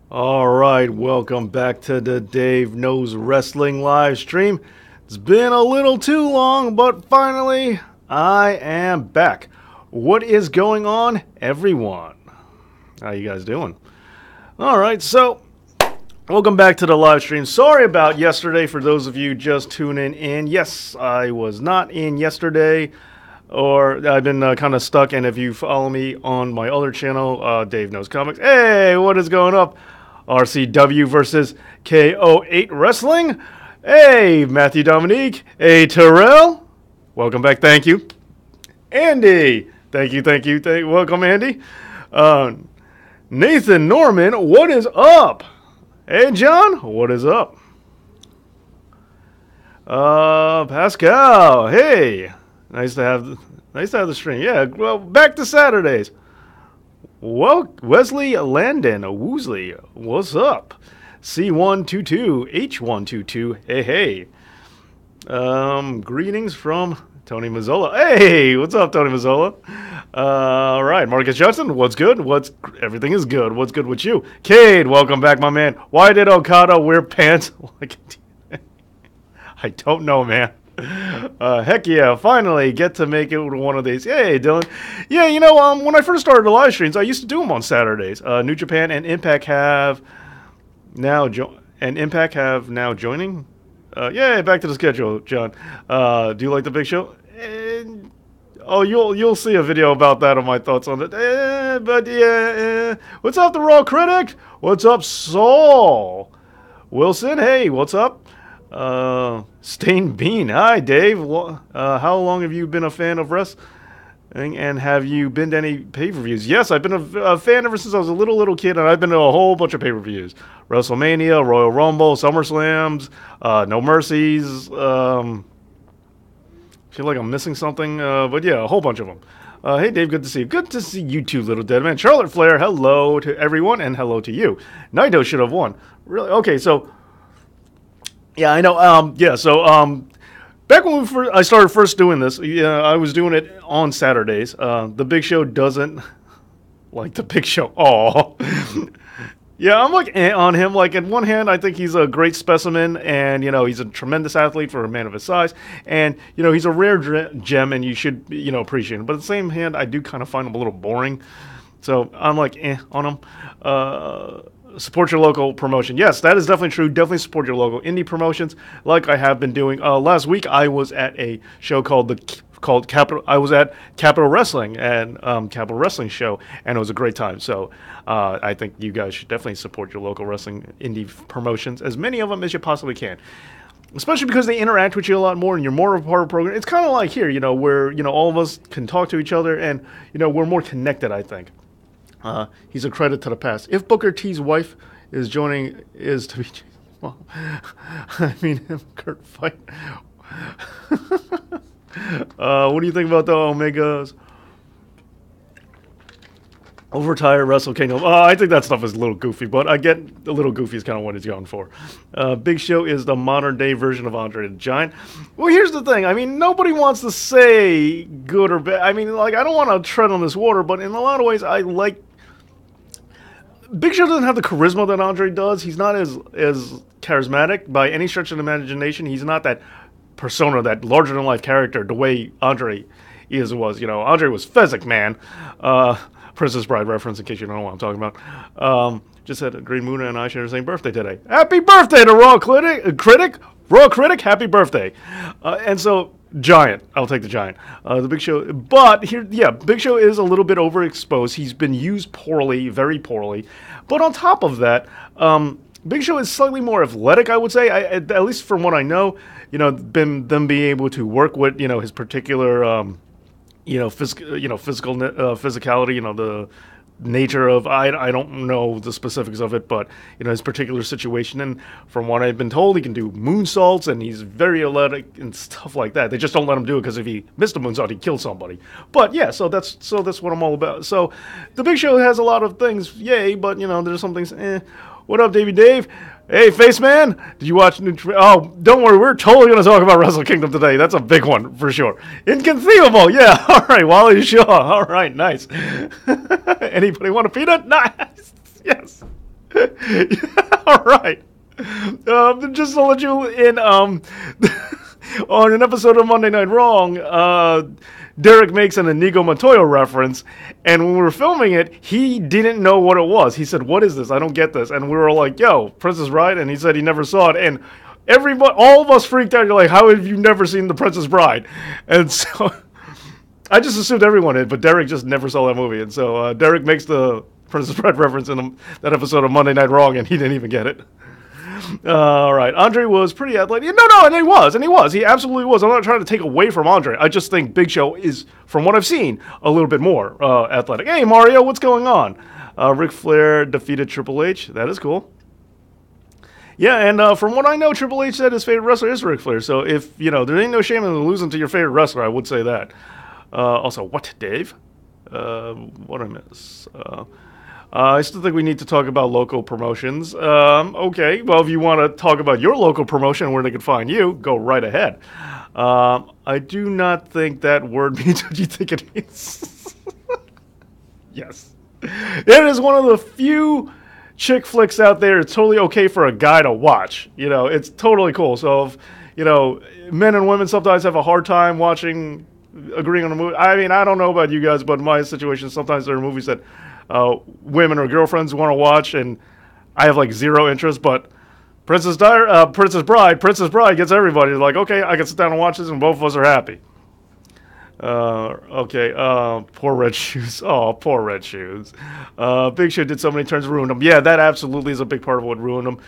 All right, welcome back to the Dave Knows Wrestling live stream. It's been a little too long, but finally, I am back. What is going on, everyone? How you guys doing? All right, so welcome back to the live stream. Sorry about yesterday for those of you just tuning in. Yes, I was not in yesterday, or I've been kind of stuck. And if you follow me on my other channel, Dave Knows Comics, hey, what is going up? RCW versus KO8 Wrestling. Hey, Matthew Dominique. Hey, Terrell. Welcome back. Thank you. Andy. Thank you. Welcome, Andy. Nathan Norman. What is up? Hey, John. What is up? Pascal. Hey. Nice to have the stream. Yeah, well, back to Saturdays. Well, Wesley Landon, Woosley, what's up? C122, H122, hey. Greetings from Tony Mazzola. Hey, what's up, Tony Mazzola? All right, Marcus Johnson, what's good? Everything is good. What's good with you? Cade, welcome back, my man. Why did Okada wear pants like I don't know, man. Heck yeah, finally get to make it one of these. Hey, Dylan. Yeah, when I first started the live streams, I used to do them on Saturdays. New Japan and Impact have now joining. Yeah, back to the schedule, John. Do you like the Big Show? You'll see a video about that on my thoughts on it. What's up, the Raw Critic? What's up, Saul Wilson? Hey, what's up? Stain Bean. Hi, Dave. How long have you been a fan of wrestling, and have you been to any pay-per-views? Yes, I've been a fan ever since I was a little kid, and I've been to a whole bunch of pay-per-views. WrestleMania, Royal Rumble, SummerSlams, No Mercies. Feel like I'm missing something, but yeah, a whole bunch of them. Hey, Dave, good to see you. Good to see you too, little dead man. Charlotte Flair, hello to everyone, and hello to you. Naito should have won. Really? Okay, so... Yeah, I know. Back when I started first doing this, I was doing it on Saturdays. The Big Show doesn't like the Big Show. Aw. Yeah, I'm like on him. Like, on one hand, I think he's a great specimen, and, he's a tremendous athlete for a man of his size. And, he's a rare gem, and you should, appreciate him. But at the same hand, I do kind of find him a little boring. So I'm like, on him. Support your local promotion. Yes, that is definitely true. Definitely support your local indie promotions, like I have been doing. Last week, I was at a show called Capital. I was at Capital Wrestling and Capital Wrestling show, and it was a great time. So I think you guys should definitely support your local wrestling indie promotions, as many of them as you possibly can. Especially because they interact with you a lot more, and you're more of a part of the program. It's kind of like here, where all of us can talk to each other, and we're more connected, I think. He's a credit to the past. If Booker T's wife is joining, is to be... Well, I mean, him, Kurt fight. What do you think about the Omegas? Overtired Wrestle Kingdom. I think that stuff is a little goofy, but I get a little goofy is kind of what he's going for. Big Show is the modern-day version of Andre the Giant. Well, here's the thing. I mean, nobody wants to say good or bad. I mean, I don't want to tread on this water, but in a lot of ways, I like... Big Show doesn't have the charisma that Andre does. He's not as charismatic by any stretch of the imagination. He's not that persona, that larger-than-life character, the way Andre was. Andre was Fezzik, man. Princess Bride reference, in case you don't know what I'm talking about. Just said Green Moon and I share the same birthday today. Happy birthday to Raw Critic! Raw Critic, happy birthday. And so... Giant. I'll take the Giant. The Big Show. But here, yeah, Big Show is a little bit overexposed. He's been used poorly, very poorly. But on top of that, Big Show is slightly more athletic, I would say. At least from what I know, them being able to work with, his particular, physicality, the nature of, I don't know the specifics of it, but his particular situation. And from what I've been told, he can do moonsaults, and he's very athletic and stuff like that. They just don't let him do it because if he missed a moonsault, he'd kill somebody. But yeah, so that's what I'm all about. So the Big Show has a lot of things, yay, but there's some things. What up, Davey Dave? Hey, Face Man, did you watch Oh, don't worry, we're totally going to talk about Wrestle Kingdom today. That's a big one, for sure. Inconceivable, yeah. All right, Wally Shaw. All right, nice. Anybody want a peanut? Nice. Yes. All right. Just to let you in, on an episode of Monday Night Wrong, Derek makes an Inigo Montoya reference, and when we were filming it, he didn't know what it was. He said, "What is this? I don't get this." And we were like, "Yo, Princess Bride," and he said he never saw it, and everybody, all of us freaked out. You're like, "How have you never seen The Princess Bride?" And so I just assumed everyone did, but Derek just never saw that movie, and so Derek makes the Princess Bride reference in that episode of Monday Night Wrong, and he didn't even get it. All right, Andre was pretty athletic. No, and he was. He absolutely was. I'm not trying to take away from Andre. I just think Big Show is, from what I've seen, a little bit more athletic. Hey, Mario, what's going on? Ric Flair defeated Triple H. That is cool. Yeah, and from what I know, Triple H said his favorite wrestler is Ric Flair. So if, there ain't no shame in losing to your favorite wrestler, I would say that. Also, what, Dave? What I miss? I still think we need to talk about local promotions. Okay, well, if you want to talk about your local promotion and where they can find you, go right ahead. I do not think that word means what you think it means. Yes. It is one of the few chick flicks out there. It's totally okay for a guy to watch. It's totally cool. So, if, men and women sometimes have a hard time agreeing on a movie. I mean, I don't know about you guys, but in my situation, sometimes there are movies that women or girlfriends want to watch, and I have like zero interest. But Princess Bride gets everybody like, okay, I can sit down and watch this, and both of us are happy. Okay. Poor Red Shoes. Oh, poor Red Shoes. Big Show did so many turns, ruined him. Yeah, that absolutely is a big part of what ruined him.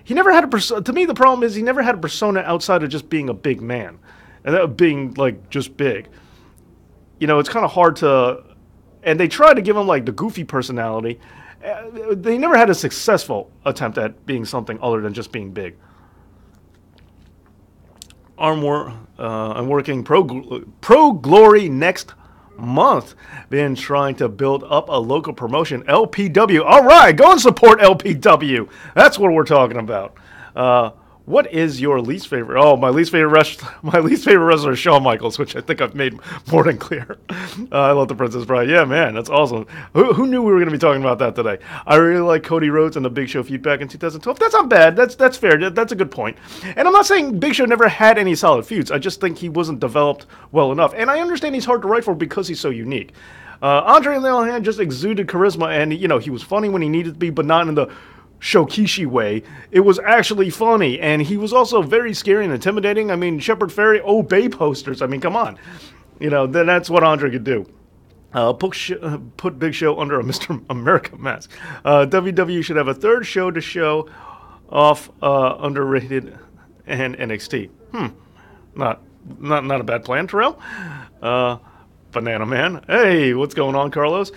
He never had a persona. To me, the problem is he never had a persona outside of just being a big man, and that being like just big. It's kind of hard to. And they tried to give him like the goofy personality. They never had a successful attempt at being something other than just being big. I'm working Pro Glory next month. Been trying to build up a local promotion, LPW. All right, go and support LPW. That's what we're talking about. What is your least favorite? Oh, my least favorite wrestler is Shawn Michaels, which I think I've made more than clear. I love the Princess Bride. Yeah, man, that's awesome. Who knew we were going to be talking about that today? I really like Cody Rhodes and the Big Show feud back in 2012. That's not bad. That's fair. That's a good point. And I'm not saying Big Show never had any solid feuds. I just think he wasn't developed well enough. And I understand he's hard to write for because he's so unique. Andre, on the other hand, just exuded charisma, and he was funny when he needed to be, but not in the Shokishi way. It was actually funny, and he was also very scary and intimidating. I mean, Shepard Fairey, obey posters. I mean, come on. Then that's what Andre could do. Put Big Show under a Mr. America mask. WWE should have a third show to show off underrated and NXT. Not a bad plan, Terrell. Banana Man. Hey, what's going on, Carlos?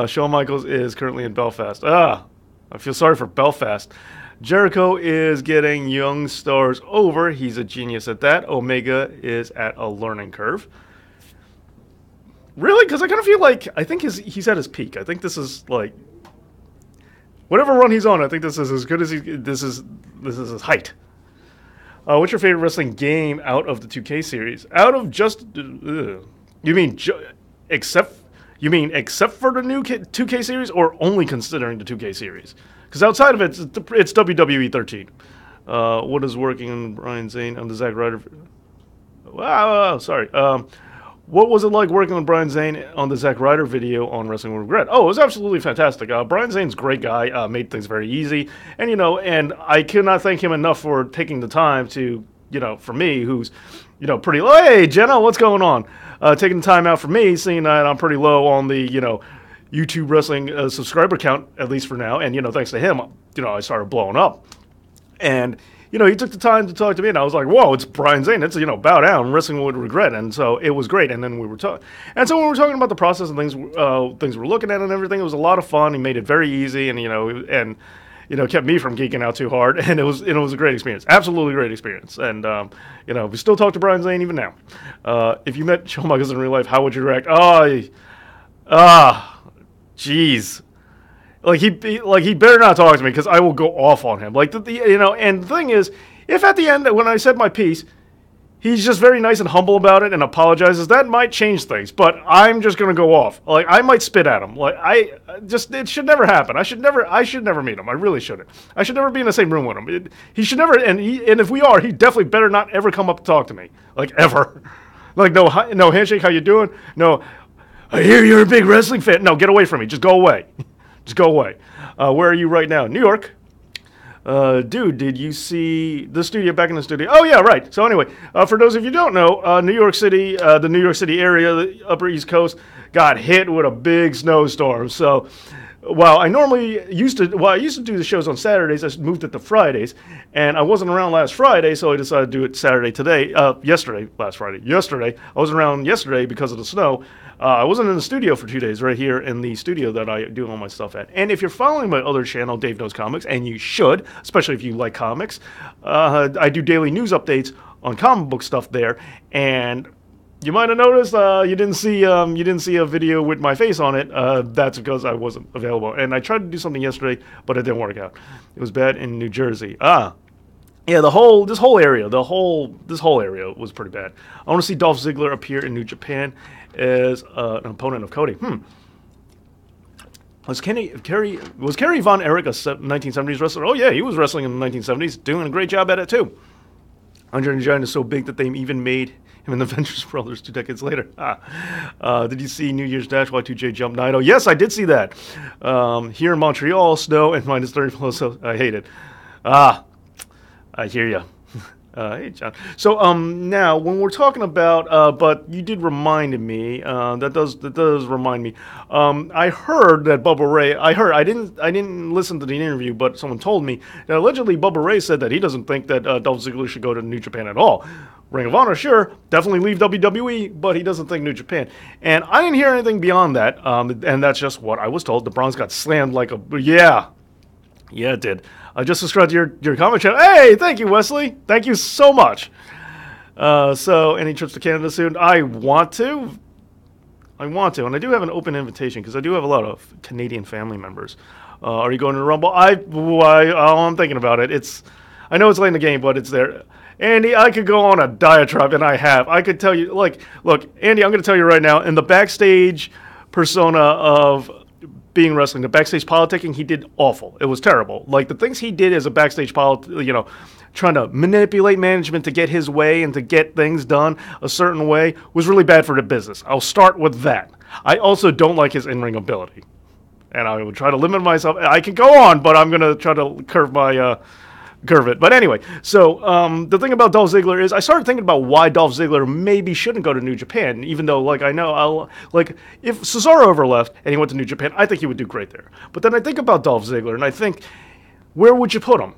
Shawn Michaels is currently in Belfast. I feel sorry for Belfast. Jericho is getting young stars over. He's a genius at that. Omega is at a learning curve. Really? Because I kind of feel like I think he's at his peak. I think this is like whatever run he's on. I think this is as good as this is his height. What's your favorite wrestling game out of the 2K series? Out of just you mean except for the new 2K series, or only considering the 2K series? Because outside of it, it's WWE 13. What is working on Brian Zane on the Zack Ryder? Wow, sorry. What was it like working with Brian Zane on the Zack Ryder video on Wrestling with Regret? Oh, it was absolutely fantastic. Brian Zane's a great guy, made things very easy. And, and I cannot thank him enough for taking the time to, for me, who's, pretty low. Hey, Jenna, what's going on? Taking the time out for me, seeing that I'm pretty low on the, YouTube wrestling subscriber count, at least for now. And, thanks to him, I started blowing up. And, he took the time to talk to me, and I was like, whoa, it's Brian Zane. It's, bow down, Wrestling with Regret. And so it was great. And then we were talking. And so when we were talking about the process and things we're looking at and everything, it was a lot of fun. He made it very easy and kept me from geeking out too hard. And it was a great experience. Absolutely great experience. And, we still talk to Brian Zane even now. If you met Shawn Michaels in real life, how would you react? Jeez. Like he better not talk to me, because I will go off on him. And the thing is, if at the end when I said my piece, he's just very nice and humble about it and apologizes. That might change things, but I'm just gonna go off. Like, I might spit at him. Like, it should never happen. I should never meet him. I really shouldn't. I should never be in the same room with him. He should never. And if we are, he definitely better not ever come up to talk to me. Like, ever. Like, no handshake. How you doing? No. I hear you're a big wrestling fan. No, get away from me. Just go away. Just go away. Where are you right now? New York. Dude, did you see the studio back in the studio? Oh, yeah, right. So anyway, for those of you who don't know, New York City, the New York City area, the Upper East Coast, got hit with a big snowstorm. So while I used to do the shows on Saturdays, I moved it to Fridays, and I wasn't around last Friday, so I decided to do it yesterday. Yesterday. I wasn't around yesterday because of the snow. I wasn't in the studio for 2 days, right here in the studio that I do all my stuff at. And if you're following my other channel, Dave Knows Comics, and you should, especially if you like comics, I do daily news updates on comic book stuff there. And you might have noticed you didn't see a video with my face on it. That's because I wasn't available. And I tried to do something yesterday, but it didn't work out. It was bad in New Jersey. Yeah, this whole area was pretty bad. I want to see Dolph Ziggler appear in New Japan as an opponent of Cody. Was Kerry Von Erich a 1970s wrestler? Oh yeah, he was wrestling in the 1970s, doing a great job at it too. Andre the Giant is so big that they even made him in the Ventures Brothers 2 decades later. Did you see New Year's Dash Y2J Jump Naito? Yes, I did see that. Here in Montreal, snow and minus 30 below, so I hate it. I hear you. Hey, John. So, now when we're talking about, but you did remind me. That does remind me. I heard that Bubba Ray. I didn't listen to the interview, but someone told me that allegedly Bubba Ray said that he doesn't think that Dolph Ziggler should go to New Japan at all. Ring of Honor, sure, definitely leave WWE, but he doesn't think New Japan. And I didn't hear anything beyond that. And that's just what I was told. The Bronx got slammed like a yeah, it did. I just subscribed to your comment channel. Hey, thank you, Wesley. Thank you so much. So, any trips to Canada soon? I want to, and I do have an open invitation because I do have a lot of Canadian family members. Are you going to the Rumble? I'm thinking about it. I know it's late in the game, but it's there. Andy, I could go on a diatribe, and I have. I could tell you, look, Andy, I'm going to tell you right now, in the backstage persona of being wrestling, the backstage politicking, he did awful. It was terrible. Like, the things he did as a backstage trying to manipulate management to get his way and to get things done a certain way was really bad for the business. I'll start with that. I also don't like his in-ring ability. And I would try to limit myself. I can go on, but I'm going to try to curve it. But anyway, so the thing about Dolph Ziggler is I started thinking about why Dolph Ziggler maybe shouldn't go to New Japan, even though, if Cesaro ever left and he went to New Japan, I think he would do great there. But then I think about Dolph Ziggler, and I think, where would you put him?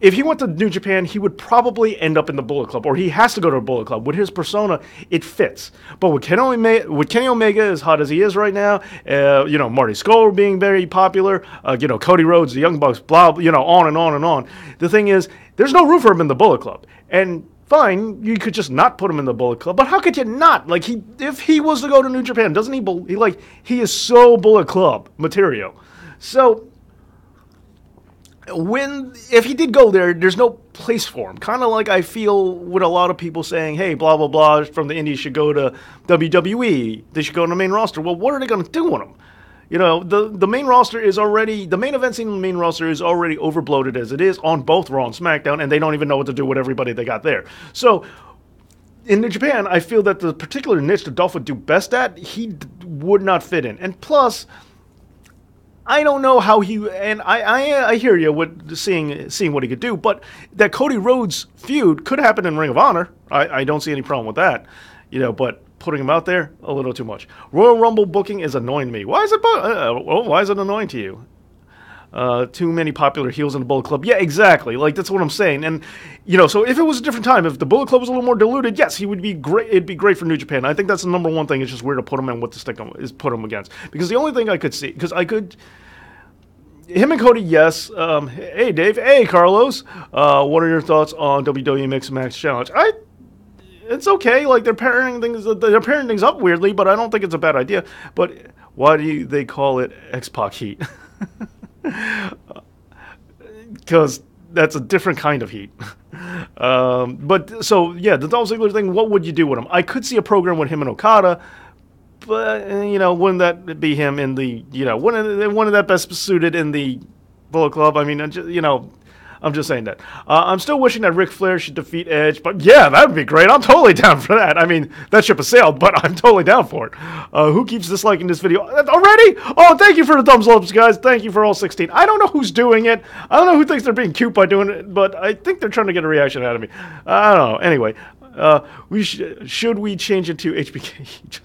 If he went to New Japan, he would probably end up in the Bullet Club, or he has to go to a Bullet Club. With his persona, it fits. But with Kenny Omega as hot as he is right now, Marty Scurll being very popular, Cody Rhodes, the Young Bucks, on and on and on. The thing is, there's no room for him in the Bullet Club. And fine, you could just not put him in the Bullet Club, but how could you not? Like, if he was to go to New Japan, doesn't he is so Bullet Club material. So, if he did go there, there's no place for him. Kind of like I feel with a lot of people saying, hey, blah, blah, blah, from the Indies should go to WWE. They should go on the main roster. Well, what are they going to do with him? The main roster is already, the main event scene in the main roster is already overbloated as it is on both Raw and SmackDown, and they don't even know what to do with everybody they got there. So, in New Japan, I feel that the particular niche that Dolph would do best at, he would not fit in. And plus, I don't know how I hear you with seeing what he could do, but that Cody Rhodes feud could happen in Ring of Honor. I don't see any problem with that, but putting him out there, a little too much. Royal Rumble booking is annoying me. Why is it annoying to you? Too many popular heels in the Bullet Club. Yeah, exactly. Like, that's what I'm saying. And, so if it was a different time, if the Bullet Club was a little more diluted, yes, he would be great. It'd be great for New Japan. I think that's the number one thing. It's just where to put him and what to stick him is put him against. Because the only thing I could see, him and Cody, yes. Hey, Dave. Hey, Carlos. What are your thoughts on WWE Mixed Match Challenge? It's okay. Like, they're pairing things up weirdly, but I don't think it's a bad idea. But why do they call it X-Pac Heat? Because that's a different kind of heat. But so yeah, the Dolph Ziggler thing. What would you do with him? I could see a program with him and Okada, but wouldn't that be him in the wouldn't that best suited in the Bullet Club? I mean, I'm just saying that. I'm still wishing that Ric Flair should defeat Edge, but yeah, that would be great. I'm totally down for that. I mean, that ship has sailed, but I'm totally down for it. Who keeps disliking this video already? Oh, thank you for the thumbs ups, guys. Thank you for all 16. I don't know who's doing it. I don't know who thinks they're being cute by doing it, but I think they're trying to get a reaction out of me. I don't know. Anyway, should we change it to HBK?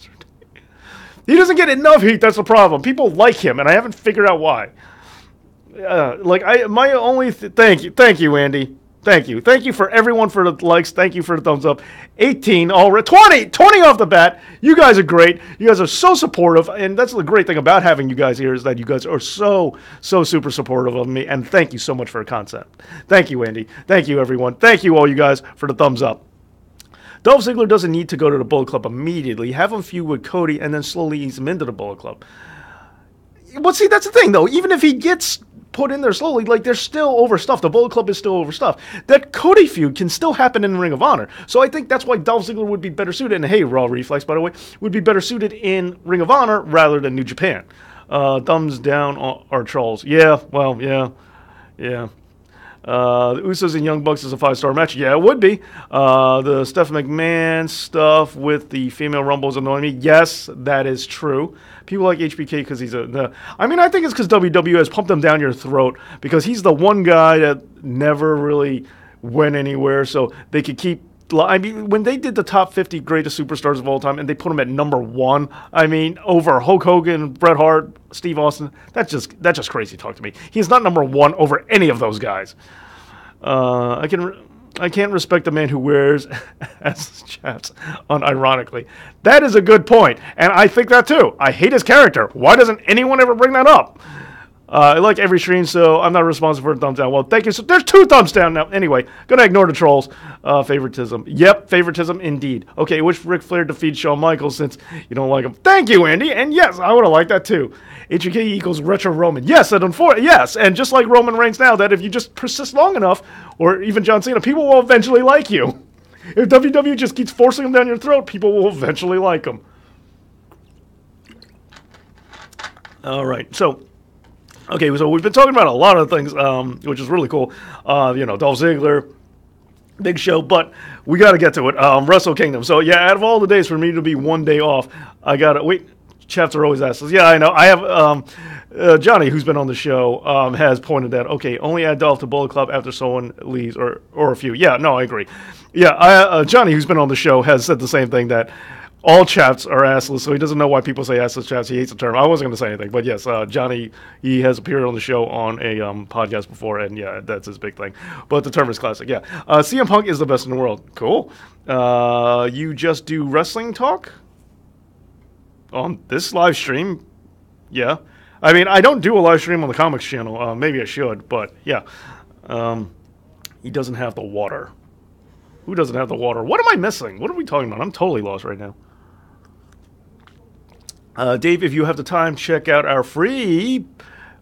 He doesn't get enough heat. That's the problem. People like him, and I haven't figured out why. Thank you, Andy. Thank you for everyone for the likes. Thank you for the thumbs up. 18 already, 20 off the bat. You guys are great. You guys are so supportive, and that's the great thing about having you guys here is that you guys are so super supportive of me, and thank you so much for the concept. Thank you, Andy. Thank you, everyone. Thank you, all you guys, for the thumbs up. Dolph Ziggler doesn't need to go to the Bullet Club immediately. Have him feud with Cody, and then slowly ease him into the Bullet Club. Well, see, that's the thing, though. Even if he gets put in there slowly, like, they're still overstuffed. The Bullet Club is still overstuffed. That Cody feud can still happen in Ring of Honor. So I think that's why Dolph Ziggler would be better suited, and hey, Raw Reflex, by the way, would be better suited in Ring of Honor rather than New Japan. Thumbs down are trolls. Yeah, well, yeah. The Usos and Young Bucks is a 5-star match. Yeah, it would be. The Steph McMahon stuff with the female Rumble is annoying me. Yes, that is true. People like HBK because he's I think it's because WWE has pumped him down your throat because he's the one guy that never really went anywhere, so they could keep. I mean, when they did the top 50 greatest superstars of all time and they put him at number 1, I mean, over Hulk Hogan, Bret Hart, Steve Austin, that's just crazy talk to me. He's not number 1 over any of those guys. I can't respect a man who wears ass chaps unironically. That is a good point, and I think that too. I hate his character. Why doesn't anyone ever bring that up? I like every stream, so I'm not responsible for a thumbs down. Well, thank you. So there's 2 thumbs down now. Anyway, gonna ignore the trolls. Favoritism. Yep, favoritism indeed. Okay, wish Ric Flair defeats Shawn Michaels since you don't like him. Thank you, Andy. And yes, I would have liked that too. HBK equals retro Roman. Yes, and just like Roman Reigns now, that if you just persist long enough, or even John Cena, people will eventually like you. If WWE just keeps forcing them down your throat, people will eventually like them. All right, so. Okay, so we've been talking about a lot of things, which is really cool. Dolph Ziggler, big show, but we got to get to it. Wrestle Kingdom. So, yeah, out of all the days for me to be one day off, I got to wait. Chaps are always asked us. Yeah, I know. I have Johnny, who's been on the show, has pointed that, okay, only add Dolph to Bullet Club after someone leaves or a few. Yeah, no, I agree. Yeah, Johnny, who's been on the show, has said the same thing that all chaps are assless, so he doesn't know why people say assless chaps. He hates the term. I wasn't going to say anything, but yes, Johnny, he has appeared on the show on a podcast before, and yeah, that's his big thing. But the term is classic, yeah. CM Punk is the best in the world. Cool. You just do wrestling talk on this live stream? Yeah. I mean, I don't do a live stream on the comics channel. Maybe I should, but yeah. He doesn't have the water. Who doesn't have the water? What am I missing? What are we talking about? I'm totally lost right now. Dave, if you have the time, check out our free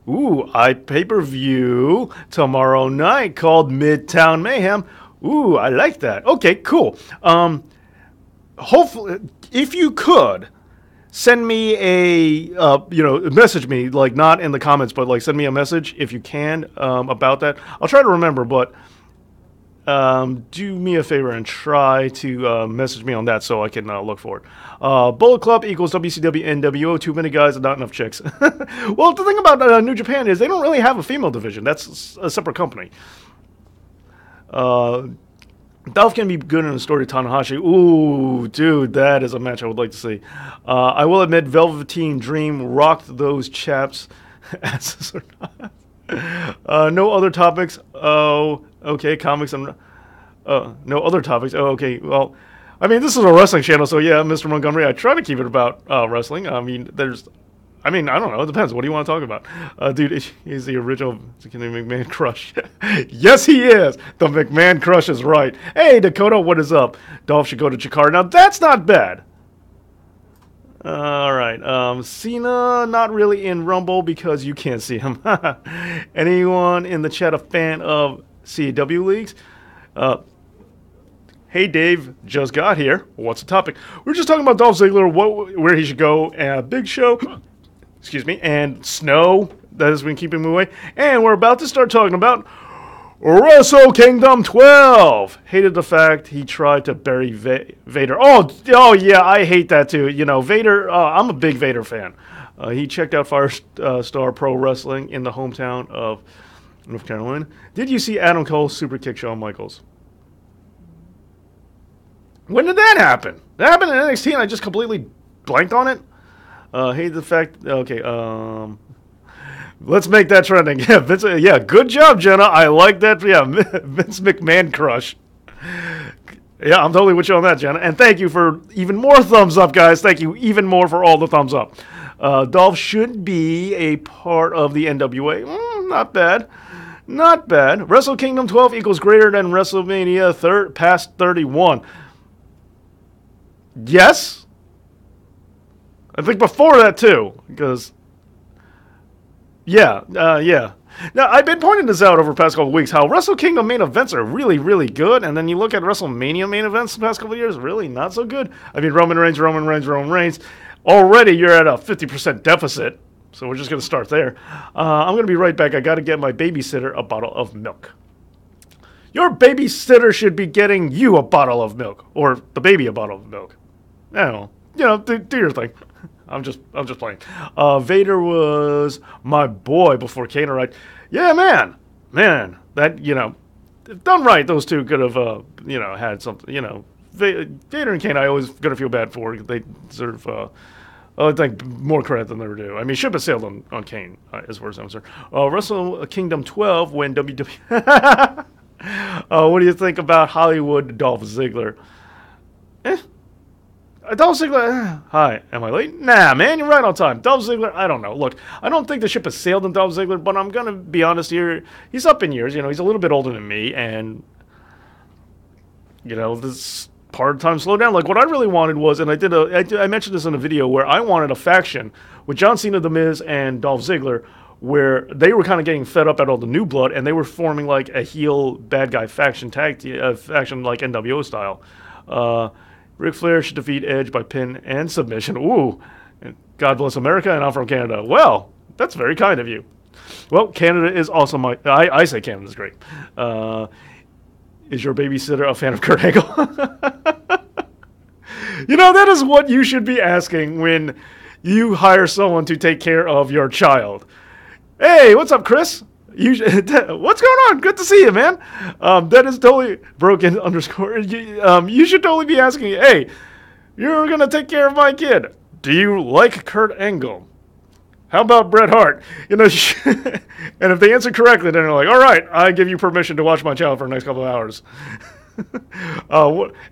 pay-per-view tomorrow night called Midtown Mayhem. Ooh, I like that. Okay, cool. Hopefully, if you could, send me message me, like not in the comments, but like send me a message if you can about that. I'll try to remember, but do me a favor and try to message me on that so I can look for it. Bullet Club equals WCW NWO. Too many guys and not enough chicks. Well, the thing about New Japan is they don't really have a female division. That's a separate company. Dolph can be good in a story to Tanahashi. Ooh, dude, that is a match I would like to see. I will admit, Velveteen Dream rocked those chaps' asses or not. No other topics. Oh, okay, comics and no other topics. Oh, okay. Well, I mean, this is a wrestling channel, so yeah, Mr. Montgomery, I try to keep it about wrestling. I mean, I don't know. It depends. What do you want to talk about? Dude, he's the original McMahon Crush. Yes, he is. The McMahon Crush is right. Hey, Dakota, what is up? Dolph should go to Chikara. Now, that's not bad. All right. Cena, not really in Rumble because you can't see him. Anyone in the chat a fan of CAW leagues? Hey Dave, just got here. What's the topic? We're just talking about Dolph Ziggler, where he should go, Big Show, excuse me, and Snow, that has been keeping me away. And we're about to start talking about Wrestle Kingdom 12. Hated the fact he tried to bury Vader. Oh yeah, I hate that too. You know, Vader, I'm a big Vader fan. He checked out Firestar Pro Wrestling in the hometown of North Carolina. Did you see Adam Cole super kick Shawn Michaels? When did that happen? That happened in NXT and I just completely blanked on it? Hate the fact... Okay, let's make that trending. Yeah, Vince, yeah, good job, Jenna. I like that. Yeah, Vince McMahon crush. Yeah, I'm totally with you on that, Jenna. And thank you for even more thumbs up, guys. Thank you even more for all the thumbs up. Dolph should be a part of the NWA. Not bad. Not bad. Wrestle Kingdom 12 equals greater than WrestleMania past 31. Yes. I think before that too, because yeah. Now I've been pointing this out over the past couple of weeks how Wrestle Kingdom main events are really, really good, and then you look at WrestleMania main events the past couple of years, really not so good. I mean, Roman Reigns. Already you're at a 50% deficit, so we're just gonna start there. I'm gonna be right back. I got to get my babysitter a bottle of milk. Your babysitter should be getting you a bottle of milk, or the baby a bottle of milk. I don't know. You know, do your thing. I'm just playing. Vader was my boy before Kane arrived. Yeah, man. That, you know, done right. Those two could have, you know, had something. You know, Vader and Kane, I always gonna feel bad for. They deserve, I think, more credit than they were due. I mean, should have sailed on Kane, as far as I'm concerned. Wrestle Kingdom 12 when WWE. What do you think about Hollywood Dolph Ziggler? Dolph Ziggler, hi, am I late? Nah, man, you're right on time. Dolph Ziggler, I don't know. Look, I don't think the ship has sailed on Dolph Ziggler, but I'm going to be honest here. He's up in years, you know, he's a little bit older than me, and, you know, this part of time slow down. Like, what I really wanted was, and I mentioned this in a video, where I wanted a faction with John Cena, The Miz, and Dolph Ziggler, where they were kind of getting fed up at all the new blood, and they were forming, like, a heel bad guy faction, faction like NWO style. Ric Flair should defeat Edge by pin and submission. Ooh, God bless America, and I'm from Canada. Well, that's very kind of you. Well, Canada is also I say Canada's great. Is your babysitter a fan of Kurt Angle? You know, that is what you should be asking when you hire someone to take care of your child. Hey, what's up, Chris? What's going on? Good to see you, man. That is totally broken underscore. You should totally be asking, hey, you're going to take care of my kid. Do you like Kurt Angle? How about Bret Hart? You know, and if they answer correctly, then they're like, all right, I give you permission to watch my child for the next couple of hours.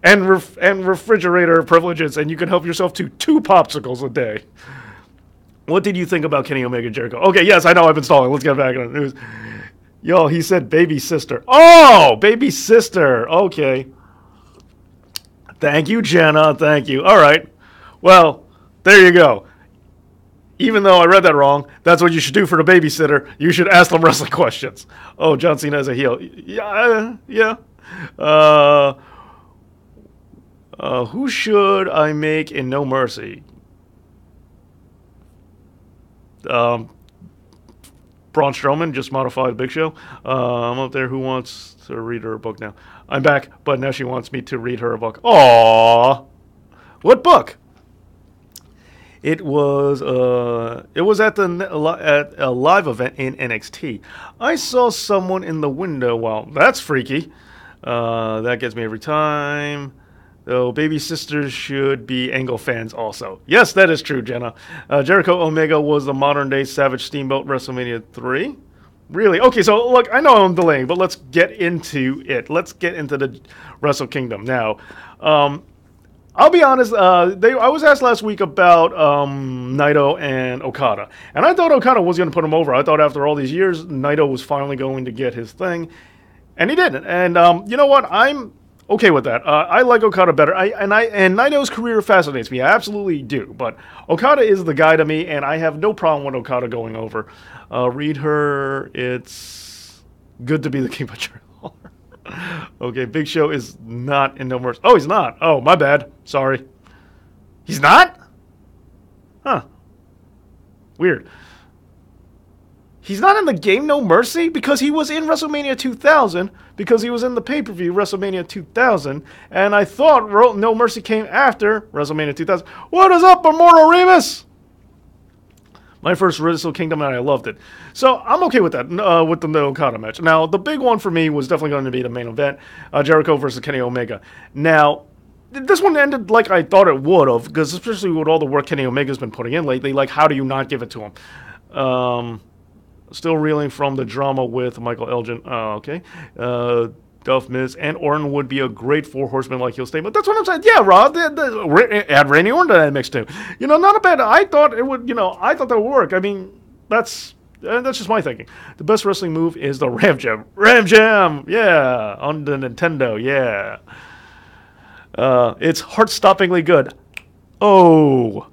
And refrigerator privileges, and you can help yourself to 2 popsicles a day. What did you think about Kenny Omega Jericho? Okay, yes, I know I've been stalling. Let's get back on the news. Yo, he said baby sister. Oh, baby sister. Okay. Thank you, Jenna. Thank you. All right. Well, there you go. Even though I read that wrong, that's what you should do for the babysitter. You should ask them wrestling questions. Oh, John Cena as a heel. Yeah. Who should I make in No Mercy? Braun Strowman, just modified Big Show. I'm up there. Who wants to read her a book now? I'm back, but now she wants me to read her a book. Aww. What book? It was at a live event in NXT. I saw someone in the window. Well, that's freaky. That gets me every time. Though baby sisters should be Angle fans also. Yes, that is true, Jenna. Jericho Omega was the modern-day Savage Steamboat WrestleMania 3. Really? Okay, so look, I know I'm delaying, but let's get into it. Let's get into the Wrestle Kingdom. Now, I'll be honest, I was asked last week about Naito and Okada. And I thought Okada was going to put him over. I thought after all these years, Naito was finally going to get his thing. And he didn't. And you know what? I'm okay with that. I like Okada better. And Naito's career fascinates me. I absolutely do. But Okada is the guy to me, and I have no problem with Okada going over. Read her. It's good to be the King of Cheerleader. Okay, Big Show is not in No Mercy. Oh, he's not. Oh, my bad. Sorry. He's not? Huh. Weird. He's not in the game No Mercy because he was in WrestleMania 2000, because he was in the pay-per-view WrestleMania 2000, and I thought No Mercy came after WrestleMania 2000. What is up, Immortal Remus? My first Wrestle Kingdom, and I loved it. So I'm okay with that, with the Okada match. Now, the big one for me was definitely going to be the main event, Jericho versus Kenny Omega. Now, this one ended like I thought it would have, because especially with all the work Kenny Omega's been putting in lately, like, how do you not give it to him? Still reeling from the drama with Michael Elgin. Okay. Duff, Miz, and Orton would be a great four horsemen like heel statement. That's what I'm saying. Yeah, Rob, add Randy Orton to that mix too. Not a bad. I thought it would. I thought that would work. I mean, that's just my thinking. The best wrestling move is the Ram Jam. Ram Jam, yeah, on the Nintendo, yeah. It's heart-stoppingly good. Oh.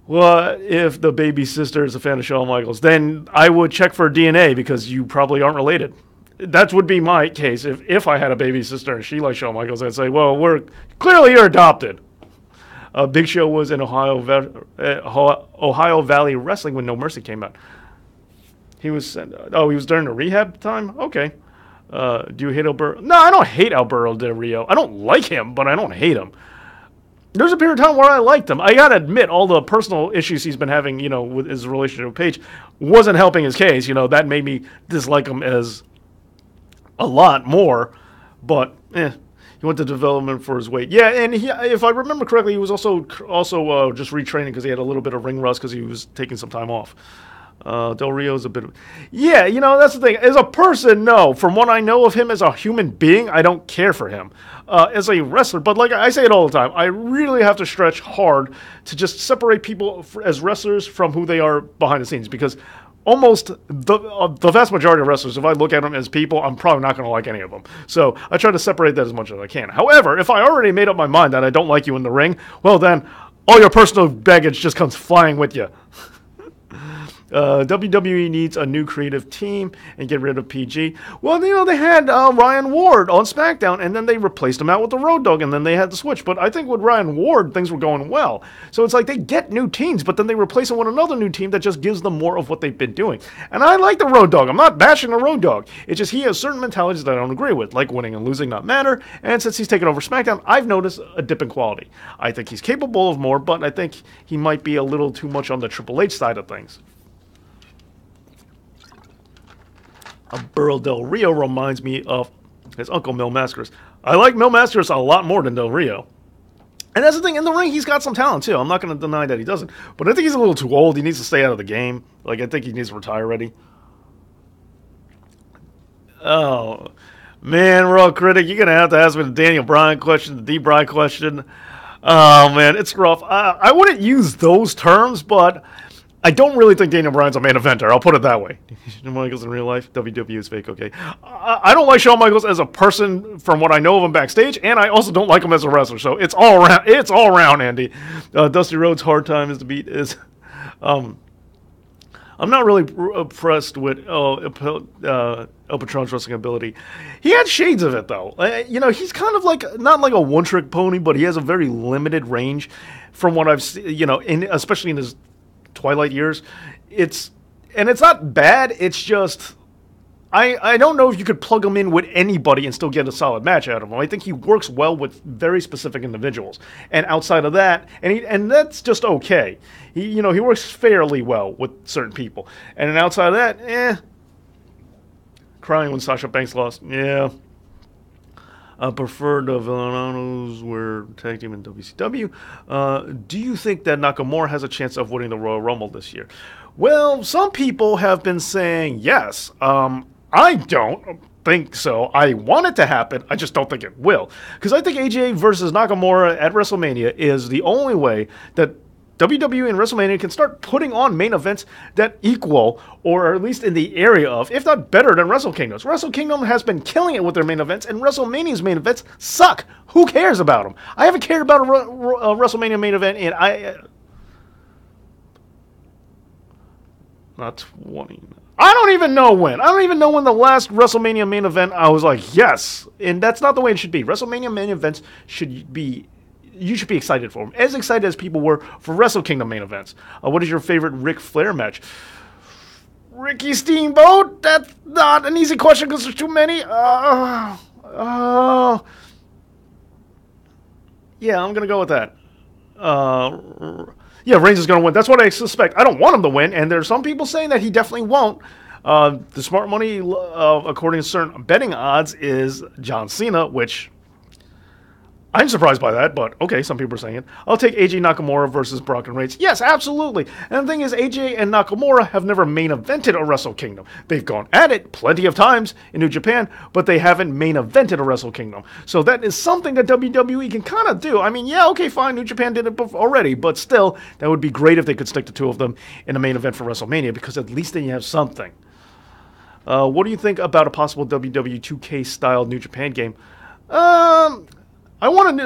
Well, if the baby sister is a fan of Shawn Michaels, then I would check for DNA because you probably aren't related. That would be my case. If I had a baby sister and she likes Shawn Michaels, I'd say, well, you're adopted. Big Show was in Ohio Valley Wrestling when No Mercy came out. He was during the rehab time? Okay. Do you hate Alberto? No, I don't hate Alberto Del Rio. I don't like him, but I don't hate him. There's a period of time where I liked him. I gotta admit, all the personal issues he's been having, with his relationship with Paige, wasn't helping his case. That made me dislike him as a lot more. But he went to development for his weight. Yeah, and if I remember correctly, he was also just retraining because he had a little bit of ring rust because he was taking some time off. Del Rio's a bit of... Yeah, that's the thing. As a person, no. From what I know of him as a human being, I don't care for him. As a wrestler, but like I say it all the time, I really have to stretch hard to just separate people as wrestlers from who they are behind the scenes, because almost the vast majority of wrestlers, if I look at them as people, I'm probably not going to like any of them. So I try to separate that as much as I can. However, if I already made up my mind that I don't like you in the ring, well then, all your personal baggage just comes flying with you. WWE needs a new creative team and get rid of PG. Well, they had Ryan Ward on SmackDown, and then they replaced him out with the Road Dogg, and then they had to switch. But I think with Ryan Ward, things were going well. So it's like they get new teams, but then they replace them with another new team that just gives them more of what they've been doing. And I like the Road Dogg. I'm not bashing the Road Dogg. It's just he has certain mentalities that I don't agree with, like winning and losing not matter. And since he's taken over SmackDown, I've noticed a dip in quality. I think he's capable of more, but I think he might be a little too much on the Triple H side of things. Burl Del Rio reminds me of his uncle Mil Mascaras. I like Mil Mascaras a lot more than Del Rio. And that's the thing, in the ring, he's got some talent too. I'm not going to deny that he doesn't. But I think he's a little too old. He needs to stay out of the game. Like, I think he needs to retire already. Oh, man, Raw Critic, you're going to have to ask me the Daniel Bryan question, the D. Bryan question. Oh, man, it's rough. I wouldn't use those terms, but I don't really think Daniel Bryan's a main eventer. I'll put it that way. Shawn Michaels in real life, WWE is fake, okay. I don't like Shawn Michaels as a person from what I know of him backstage, and I also don't like him as a wrestler. So it's all around. It's all around, Andy. Dusty Rhodes' hard time is to beat is. I'm not really impressed with El Patron's wrestling ability. He had shades of it, though. He's kind of like, not like a one-trick pony, but he has a very limited range from what I've seen, especially in his Twilight years. It's not bad. It's just, I don't know if you could plug him in with anybody and still get a solid match out of him. I think he works well with very specific individuals. And outside of that, and that's just okay. He works fairly well with certain people. And then outside of that, crying when Sasha Banks lost, yeah. I prefer the Villanos were tag team in WCW. Do you think that Nakamura has a chance of winning the Royal Rumble this year? Well, some people have been saying yes. I don't think so. I want it to happen. I just don't think it will. Because I think AJ versus Nakamura at WrestleMania is the only way that WWE and WrestleMania can start putting on main events that equal, or at least in the area of, if not better than Wrestle Kingdoms. Wrestle Kingdom has been killing it with their main events, and WrestleMania's main events suck. Who cares about them? I haven't cared about a WrestleMania main event in not 20. I don't even know when. I don't even know when the last WrestleMania main event I was like, yes. And that's not the way it should be. WrestleMania main events should be, you should be excited for them. As excited as people were for Wrestle Kingdom main events. What is your favorite Ric Flair match? Ricky Steamboat? That's not an easy question because there's too many. Yeah, I'm going to go with that. Yeah, Reigns is going to win. That's what I suspect. I don't want him to win, and there's some people saying that he definitely won't. The smart money, according to certain betting odds, is John Cena, which I'm surprised by that, but okay, some people are saying it. I'll take AJ Nakamura versus Brock and Reigns. Yes, absolutely. And the thing is, AJ and Nakamura have never main evented a Wrestle Kingdom. They've gone at it plenty of times in New Japan, but they haven't main evented a Wrestle Kingdom. So that is something that WWE can kind of do. I mean, yeah, okay, fine, New Japan did it already, but still, that would be great if they could stick the two of them in a main event for WrestleMania, because at least then you have something. What do you think about a possible WWE 2K-style New Japan game? I want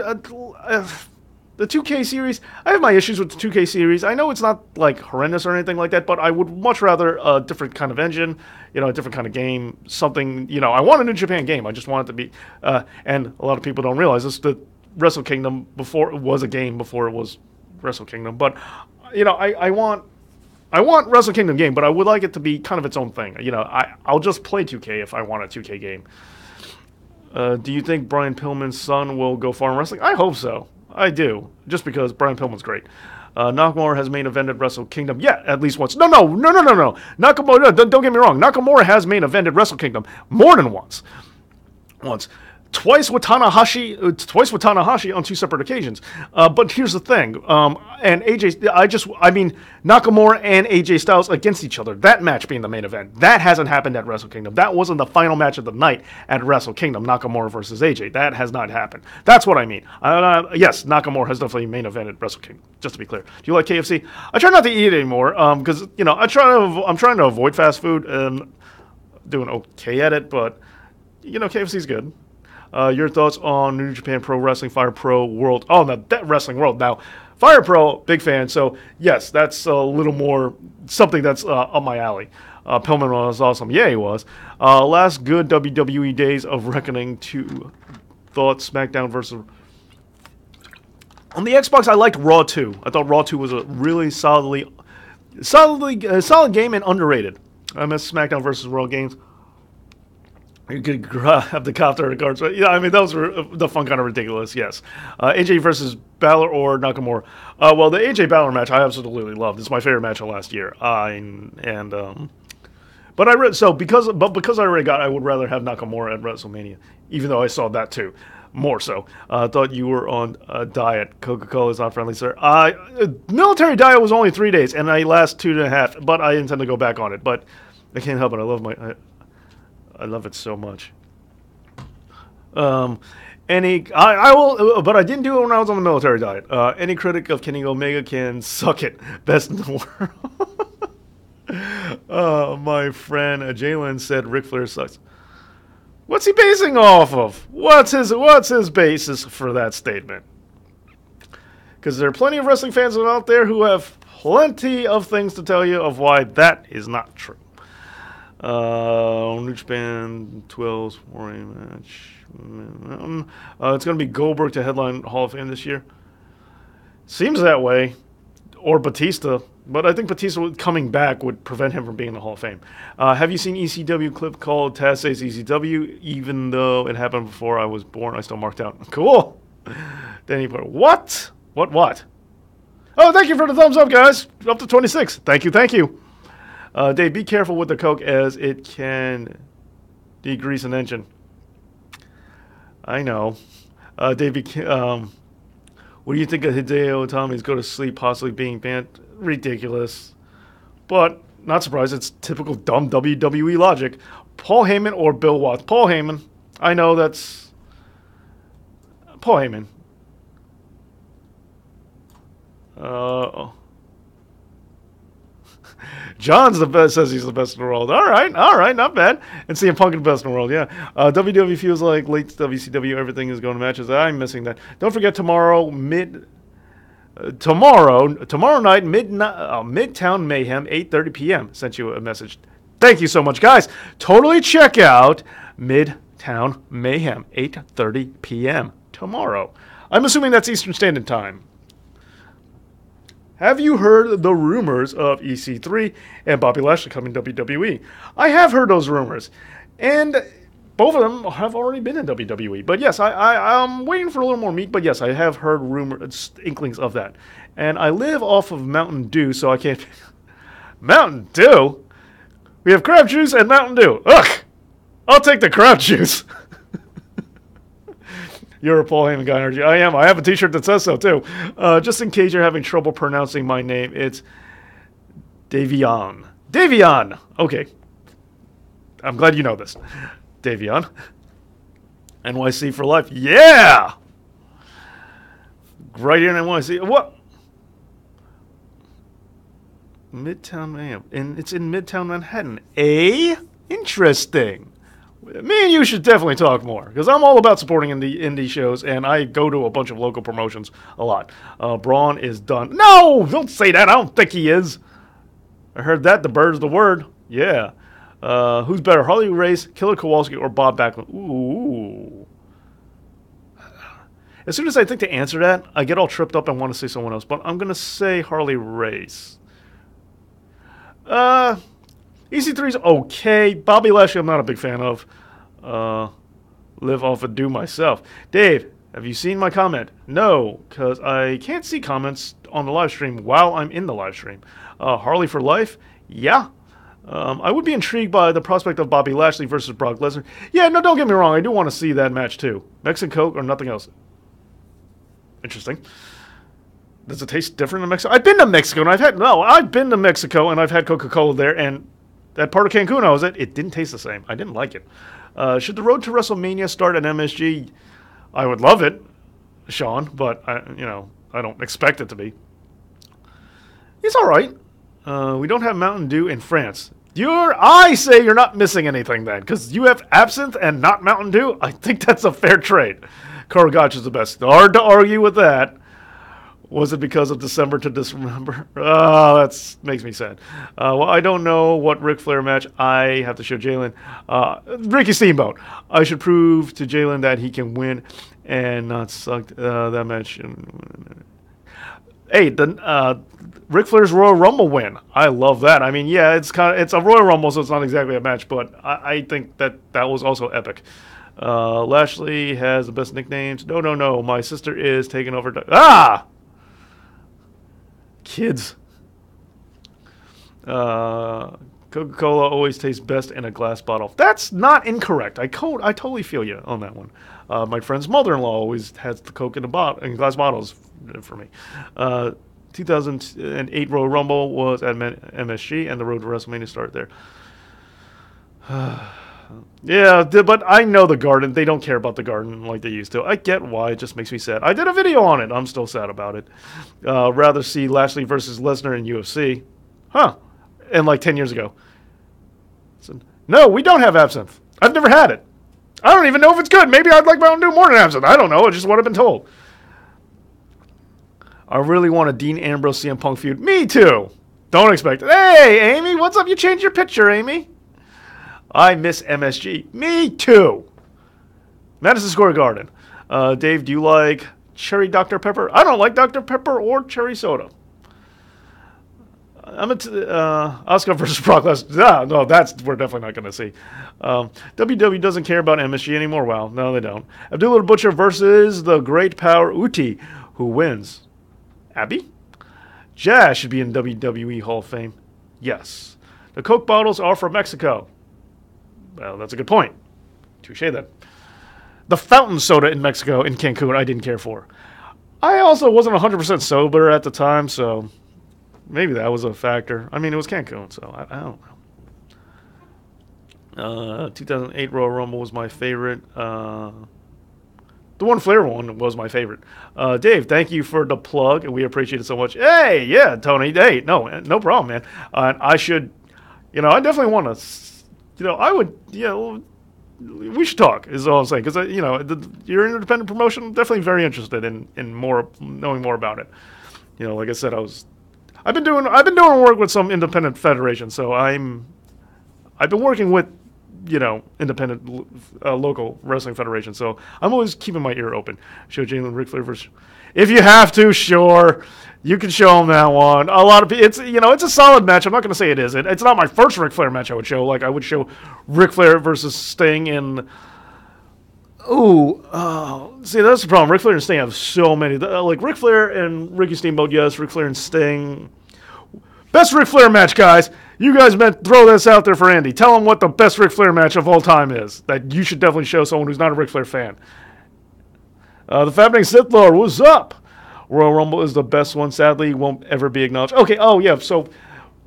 the 2K series. I have my issues with the 2K series. I know it's not like horrendous or anything like that, but I would much rather a different kind of engine, a different kind of game, something, I want a New Japan game. I just want it to be, and a lot of people don't realize this, that Wrestle Kingdom before it was a game before it was Wrestle Kingdom. But, I want Wrestle Kingdom game, but I would like it to be kind of its own thing. I'll just play 2K if I want a 2K game. Do you think Brian Pillman's son will go far in wrestling? I hope so. I do. Just because Brian Pillman's great. Nakamura has main evented Wrestle Kingdom. Yeah, at least once. No. Nakamura, don't get me wrong. Nakamura has main evented Wrestle Kingdom more than once. Twice with Tanahashi on two separate occasions. But here's the thing. And Nakamura and AJ Styles against each other. That match being the main event. That hasn't happened at Wrestle Kingdom. That wasn't the final match of the night at Wrestle Kingdom. Nakamura versus AJ. That has not happened. That's what I mean. Yes, Nakamura has definitely main evented Wrestle Kingdom. Just to be clear. Do you like KFC? I try not to eat it anymore. Because, I'm trying to avoid fast food. And doing okay at it. But, KFC's good. Your thoughts on New Japan Pro Wrestling, Fire Pro World? Oh, no, that Wrestling World. Now, Fire Pro, big fan. So, yes, that's a little more something that's up my alley. Pillman was awesome. Yeah, he was. Last good WWE days of Reckoning 2. Thoughts, SmackDown versus... On the Xbox, I liked Raw 2. I thought Raw 2 was a really solid game and underrated. I miss SmackDown versus Raw games. You could have the copter and the cards. Yeah, I mean, those were the fun kind of ridiculous, yes. AJ versus Balor or Nakamura. Well, the AJ Balor match I absolutely loved. It's my favorite match of last year. Because I already got, I would rather have Nakamura at WrestleMania, even though I saw that too. More so. Thought you were on a diet. Coca-Cola is not friendly, sir. Military diet was only 3 days, and I last 2.5, but I intend to go back on it. But I can't help it. I love it so much. I will, but I didn't do it when I was on the military diet. Any critic of Kenny Omega can suck it. Best in the world. My friend Jalen said Ric Flair sucks. What's he basing off of? What's his basis for that statement? Because there are plenty of wrestling fans out there who have plenty of things to tell you of why that is not true. New Japan 12's warring match. It's going to be Goldberg to headline Hall of Fame this year. Seems that way. Or Batista. But I think Batista coming back would prevent him from being in the Hall of Fame. Have you seen ECW clip called Taz Says ECW? Even though it happened before I was born, I still marked out. Cool. Then he put, what? What? Oh, thank you for the thumbs up, guys. Up to 26. Thank you. Dave, be careful with the Coke as it can degrease an engine. I know. Dave, what do you think of Hideo Itami's go to sleep possibly being banned? Ridiculous. But, not surprised, it's typical dumb WWE logic. Paul Heyman or Bill Watts? Paul Heyman. I know that's... Paul Heyman. John's the best, says he's the best in the world. All right, not bad. And CM Punk is the best in the world, yeah. WWE feels like late WCW, everything is going to matches. I'm missing that. Don't forget tomorrow night, Midtown Mayhem, 8:30 p.m. Sent you a message. Thank you so much, guys. Totally check out Midtown Mayhem, 8:30 p.m. tomorrow. I'm assuming that's Eastern Standard Time. Have you heard the rumors of EC3 and Bobby Lashley coming to WWE? I have heard those rumors. And both of them have already been in WWE. But yes, I'm waiting for a little more meat. But yes, I have heard rumors, inklings of that. And I live off of Mountain Dew, so I can't... Mountain Dew? We have crab juice and Mountain Dew. Ugh! I'll take the crab juice. You're a Paul Heyman guy, aren't you? I am. I have a t-shirt that says so, too. Just in case you're having trouble pronouncing my name, it's Davion. Davion! Okay. I'm glad you know this. Davion. NYC for life. Yeah! Right here in NYC. What? Midtown Mayhem. And it's in Midtown Manhattan. Interesting. Me and you should definitely talk more, because I'm all about supporting indie shows, and I go to a bunch of local promotions a lot. Braun is done. No! Don't say that. I don't think he is. I heard that. The bird's the word. Yeah. Who's better, Harley Race, Killer Kowalski, or Bob Backlund? Ooh. As soon as I think to answer that, I get all tripped up and want to say someone else, but I'm going to say Harley Race. EC3's okay. Bobby Lashley, I'm not a big fan of. Live off of Dew myself. Dave, have you seen my comment? No, because I can't see comments on the live stream while I'm in the live stream. Harley for life? Yeah. I would be intrigued by the prospect of Bobby Lashley versus Brock Lesnar. Yeah, no, don't get me wrong. I do want to see that match, too. Mexican Coke or nothing else. Interesting. Does it taste different in Mexico? I've been to Mexico, and I've been to Mexico, and I've had Coca-Cola there, and that part of Cancun I was at, it didn't taste the same. I didn't like it. Should the road to WrestleMania start at MSG? I would love it, Sean, but I don't expect it to be. It's all right. We don't have Mountain Dew in France. I say you're not missing anything then, because you have absinthe and not Mountain Dew. I think that's a fair trade. Karagach is the best. Hard to argue with that. Was it because of December to Dismember? Oh, that makes me sad. Well, I don't know what Ric Flair match I have to show Jalen. Ricky Steamboat. I should prove to Jalen that he can win and not suck that match. Hey, Ric Flair's Royal Rumble win. I love that. I mean, yeah, it's a Royal Rumble, so it's not exactly a match, but I think that was also epic. Lashley has the best nicknames. No. My sister is taking over. Kids. Coca-Cola always tastes best in a glass bottle. That's not incorrect. I totally feel you on that one. My friend's mother-in-law always has the Coke in glass bottles for me. 2008 Royal Rumble was at MSG, and the road to WrestleMania started there. Yeah, but I know the Garden. They don't care about the Garden like they used to. I get why. It just makes me sad. I did a video on it. I'm still sad about it. Rather see Lashley versus Lesnar in UFC. Huh. And like 10 years ago. So, no, we don't have absinthe. I've never had it. I don't even know if it's good. Maybe I'd like Mountain Dew more than absinthe. I don't know. It's just what I've been told. I really want a Dean Ambrose CM Punk feud. Me too. Don't expect it. Hey, Amy, what's up? You changed your picture, Amy. I miss MSG. Me too. Madison Square Garden. Dave, do you like cherry Dr. Pepper? I don't like Dr. Pepper or cherry soda. Asuka versus Brock Lesnar. No, we're definitely not going to see. WWE doesn't care about MSG anymore. Wow, no, they don't. Abdullah the Butcher versus the Great Power Uti. Who wins? Abby? Jazz should be in WWE Hall of Fame. Yes. The Coke bottles are from Mexico. Well, that's a good point. Touche then. The fountain soda in Mexico, in Cancun, I didn't care for. I also wasn't 100% sober at the time, so maybe that was a factor. I mean, it was Cancun, so I don't know. 2008 Royal Rumble was my favorite. The one Flair one was my favorite. Dave, thank you for the plug, and we appreciate it so much. Hey, yeah, Tony. Hey, no problem, man. I should, I definitely want to. I would, we should talk, is all I'm saying. Because, your independent promotion, I'm definitely very interested in knowing more about it. Like I said, I've been doing work with some independent federations, so I'm I've been working with, independent local wrestling federation, so I'm always keeping my ear open. Show Jalen Ric Flair versus. If you have to, sure, you can show him that one. A lot of people, it's a solid match. I'm not going to say it isn't. It's not my first Ric Flair match I would show. Like I would show Ric Flair versus Sting in. See, that's the problem. Ric Flair and Sting have so many. Like Ric Flair and Ricky Steamboat, yes. Ric Flair and Sting. Best Ric Flair match, guys. You guys throw this out there for Andy. Tell him what the best Ric Flair match of all time is. That you should definitely show someone who's not a Ric Flair fan. The Fabulous Sith Lord, what's up? Royal Rumble is the best one. Sadly, won't ever be acknowledged. Okay. Oh yeah. So,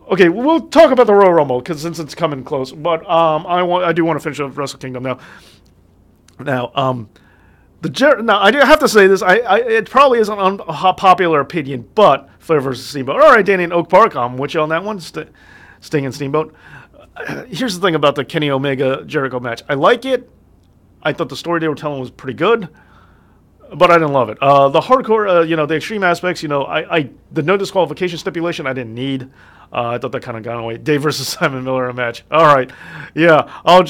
okay, we'll talk about the Royal Rumble since it's coming close. But I do want to finish up Wrestle Kingdom now. Now, I do have to say this. It probably isn't a popular opinion, but Flair versus Steamboat. All right, Danny in Oak Park. I'm with you on that one. Sting and Steamboat. Here's the thing about the Kenny Omega Jericho match. I like it. I thought the story they were telling was pretty good, but I didn't love it. The hardcore, the extreme aspects. The no disqualification stipulation I didn't need. I thought that kind of got away. Dave versus Simon Miller in a match. All right, yeah. I'll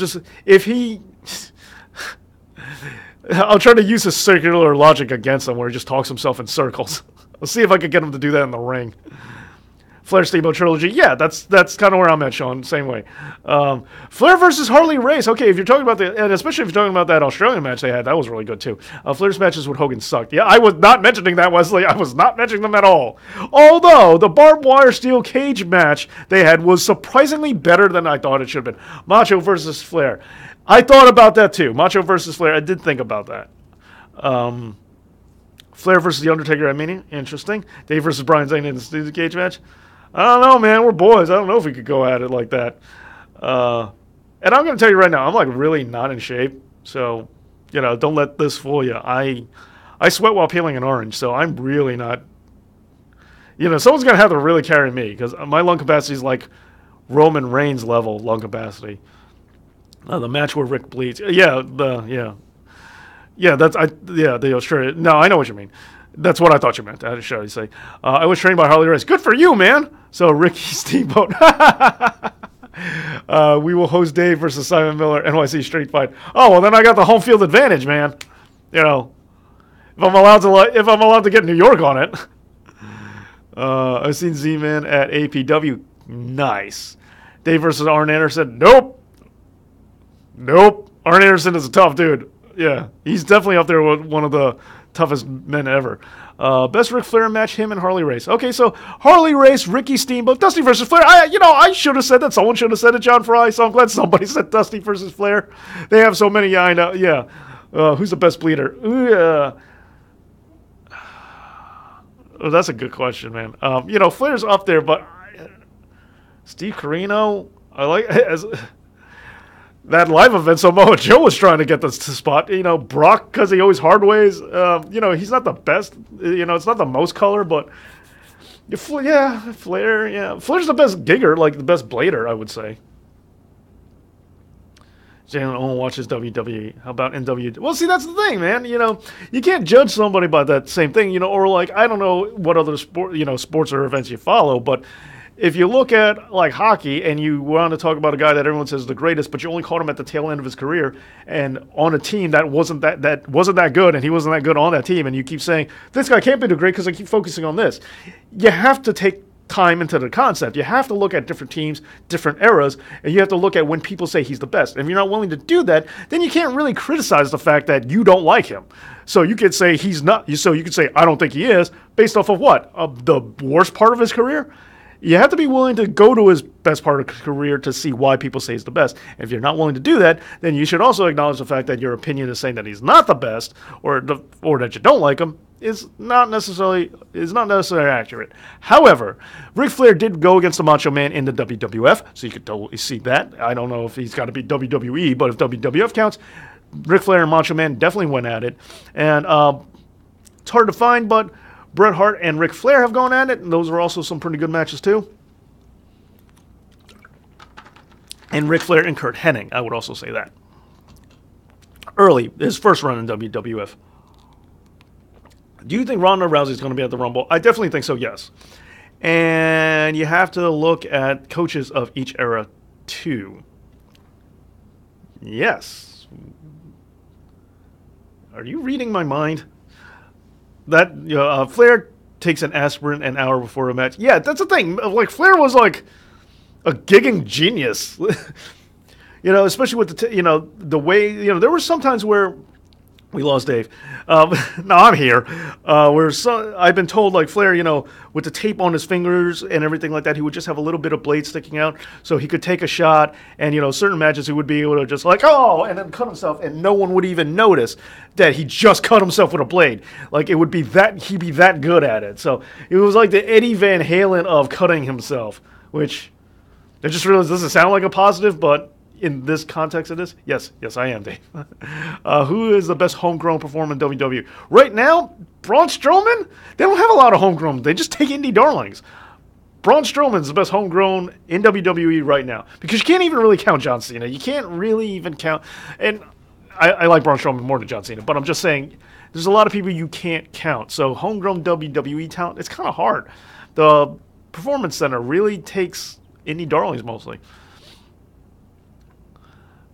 try to use his circular logic against him where he just talks himself in circles. I'll see if I can get him to do that in the ring. Flair Steamboat trilogy, yeah, that's kind of where I'm at, Sean. Same way. Flair versus Harley Race. Okay, if you're talking about and especially if you're talking about that Australian match they had, that was really good too. Flair's matches with Hogan sucked. Yeah, I was not mentioning that, Wesley. I was not mentioning them at all. Although the barbed wire steel cage match they had was surprisingly better than I thought it should have been. Macho versus Flair. I thought about that too. Macho versus Flair. I did think about that. Flair versus The Undertaker. Interesting. Dave versus Brian Zane in the steel cage match. I don't know, man. We're boys. I don't know if we could go at it like that. And I'm going to tell you right now, I'm like really not in shape. So, don't let this fool you. I sweat while peeling an orange, so I'm really not. Someone's going to have to really carry me because my lung capacity is like Roman Reigns level lung capacity. The match where Rick bleeds. Yeah, the Australian. No, I know what you mean. That's what I thought you meant. I should already say. I was trained by Harley Race. Good for you, man. So Ricky Steamboat. We will host Dave versus Simon Miller NYC Street Fight. Oh well, then I got the home field advantage, man. If I'm allowed to get New York on it. I've seen Z-Man at APW. Nice. Dave versus Arn Anderson. Nope. Arn Anderson is a tough dude. Yeah, he's definitely up there with one of the toughest men ever. Best Ric Flair match, him and Harley Race. Okay, so Harley Race, Ricky Steamboat, Dusty versus Flair. I should have said that. Someone should have said it, John Fry. So I'm glad somebody said Dusty versus Flair. They have so many. Yeah, I know. Yeah. Who's the best bleeder? Oh, that's a good question, man. Flair's up there, but Steve Corino, I like as. That live event, Samoa Joe was trying to get the spot. Brock, because he always hardways. He's not the best. It's not the most color, but Flair. Yeah, Flair's the best gigger, like the best blader, I would say. Jalen Owen watches WWE. How about NW? Well, see, that's the thing, man. You can't judge somebody by that same thing. Or like I don't know what other sports or events you follow, but. If you look at like hockey and you want to talk about a guy that everyone says is the greatest, but you only caught him at the tail end of his career and on a team that wasn't that good and he wasn't that good on that team, and you keep saying this guy can't be the great because I keep focusing on this. You have to take time into the concept. You have to look at different teams, different eras, and you have to look at when people say he's the best. And if you're not willing to do that, then you can't really criticize the fact that you don't like him. So you could say he's not. So you could say I don't think he is based off of what? The worst part of his career. You have to be willing to go to his best part of his career to see why people say he's the best. And if you're not willing to do that, then you should also acknowledge the fact that your opinion is saying that he's not the best or that you don't like him is not necessarily accurate. However, Ric Flair did go against the Macho Man in the WWF, so you could totally see that. I don't know if he's got to be WWE, but if WWF counts, Ric Flair and Macho Man definitely went at it. And it's hard to find, but Bret Hart and Ric Flair have gone at it, and those are also some pretty good matches too. And Ric Flair and Kurt Hennig, I would also say that. Early, his first run in WWF. Do you think Ronda Rousey is going to be at the Rumble? I definitely think so, yes. And you have to look at coaches of each era too. Yes. Are you reading my mind? That Flair takes an aspirin an hour before a match. Yeah, that's the thing. Like, Flair was like a gigging genius. Especially with the way, there were some times where we lost Dave. No, I'm here. I've been told, like, Flair, with the tape on his fingers and everything like that, he would just have a little bit of blade sticking out, so he could take a shot. And certain matches he would be able to just like, and then cut himself, and no one would even notice that he just cut himself with a blade. Like, it would be that he'd be that good at it. So it was like the Eddie Van Halen of cutting himself, which I just realized doesn't sound like a positive, but in this context it is. Yes, I am, Dave. Who is the best homegrown performer in WWE? Right now, Braun Strowman? They don't have a lot of homegrown. They just take indie darlings. Braun Strowman's the best homegrown in WWE right now. Because you can't even really count John Cena. You can't really even count. And I like Braun Strowman more than John Cena. But I'm just saying, there's a lot of people you can't count. So homegrown WWE talent, it's kind of hard. The Performance Center really takes indie darlings mostly.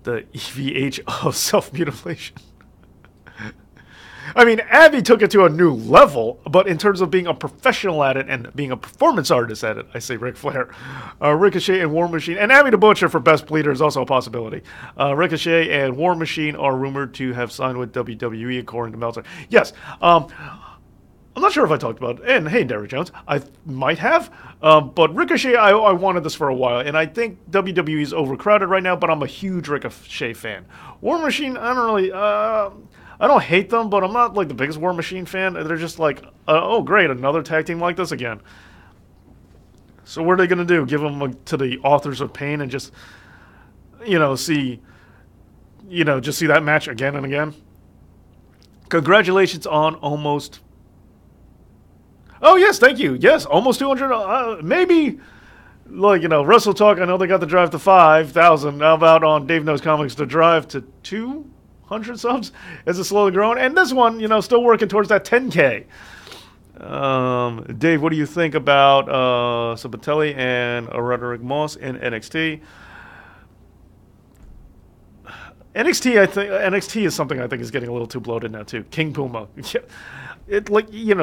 The EVH of self-mutilation. I mean, Abby took it to a new level, but in terms of being a professional at it and being a performance artist at it, I say Ric Flair. Ricochet and War Machine, and Abby the Butcher for Best Bleeder is also a possibility. Ricochet and War Machine are rumored to have signed with WWE, according to Meltzer. Yes, I'm not sure if I talked about it. And hey, Derrick Jones, I might have. But Ricochet, I wanted this for a while. And I think WWE is overcrowded right now, but I'm a huge Ricochet fan. War Machine, I don't really... I don't hate them, but I'm not like the biggest War Machine fan. They're just like, oh, great, another tag team like this again. So what are they going to do? Give them to the Authors of Pain and just, see that match again and again? Congratulations on almost... Oh, yes, thank you. Yes, almost 200. Maybe, Wrestle Talk, I know they got the drive to 5,000. How about on Dave Knows Comics, the drive to 200 subs? Is it slowly growing? And this one, still working towards that 10K. Dave, what do you think about Sabatelli and Roderick Moss in NXT? NXT is something I think is getting a little too bloated now, too. King Puma.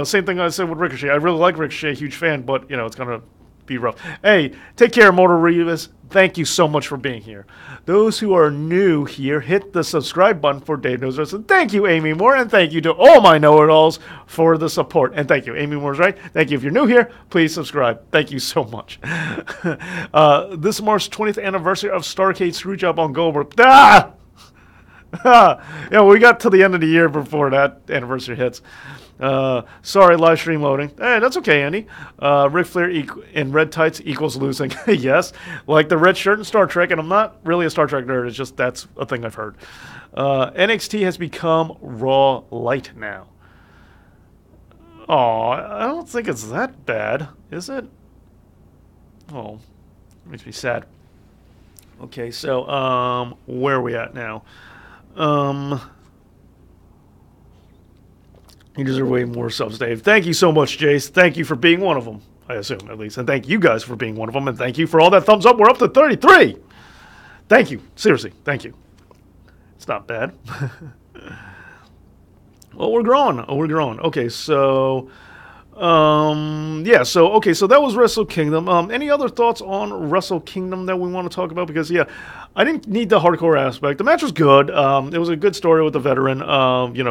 Same thing I said with Ricochet. I really like Ricochet, huge fan, but, it's going to be rough. Hey, take care, Mortal Revis. Thank you so much for being here. Those who are new here, hit the subscribe button for Dave Knows Wrestling. Thank you, Amy Moore, and thank you to all my know-it-alls for the support. And thank you. Amy Moore's right. Thank you. If you're new here, please subscribe. Thank you so much. This marks 20th anniversary of Starcade Screwjob on Goldberg. We got to the end of the year before that anniversary hits. Sorry, live stream loading. Hey, that's okay, Andy. Ric Flair in red tights equals losing. Yes, like the red shirt in Star Trek, and I'm not really a Star Trek nerd. It's just that's a thing I've heard. NXT has become Raw Light now. Oh, I don't think it's that bad, is it? Oh, makes me sad. Okay, so where are we at now? You deserve way more subs, Dave. Thank you so much, Jace. Thank you for being one of them, I assume, at least. And thank you guys for being one of them. And thank you for all that thumbs up. We're up to 33. Thank you. Seriously, thank you. It's not bad. Well, we're growing. We're growing. Okay, so... so that was Wrestle Kingdom. Any other thoughts on Wrestle Kingdom that we want to talk about? Because, I didn't need the hardcore aspect. The match was good. It was a good story with the veteran,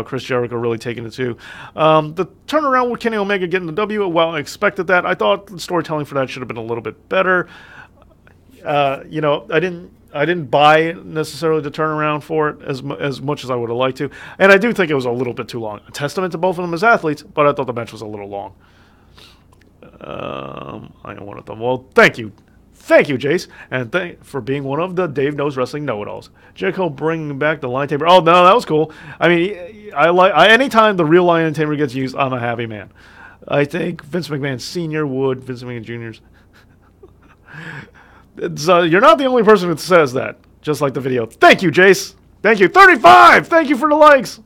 Chris Jericho really taking it to. The turnaround with Kenny Omega getting the W, well, I expected that. I thought the storytelling for that should have been a little bit better. I didn't buy necessarily the turnaround for it as much as I would have liked to. And I do think it was a little bit too long. A testament to both of them as athletes, but I thought the match was a little long. I don't want them. Well, thank you. Thank you, Jace. And for being one of the Dave Knows Wrestling know-it-alls. Jericho bringing back the Lion Tamer. Oh, no, that was cool. I mean, anytime the real Lion Tamer gets used, I'm a happy man. I think Vince McMahon Sr. would, Vince McMahon Jr.'s. You're not the only person that says that, just like the video. Thank you, Jace. Thank you. 35! Thank you for the likes.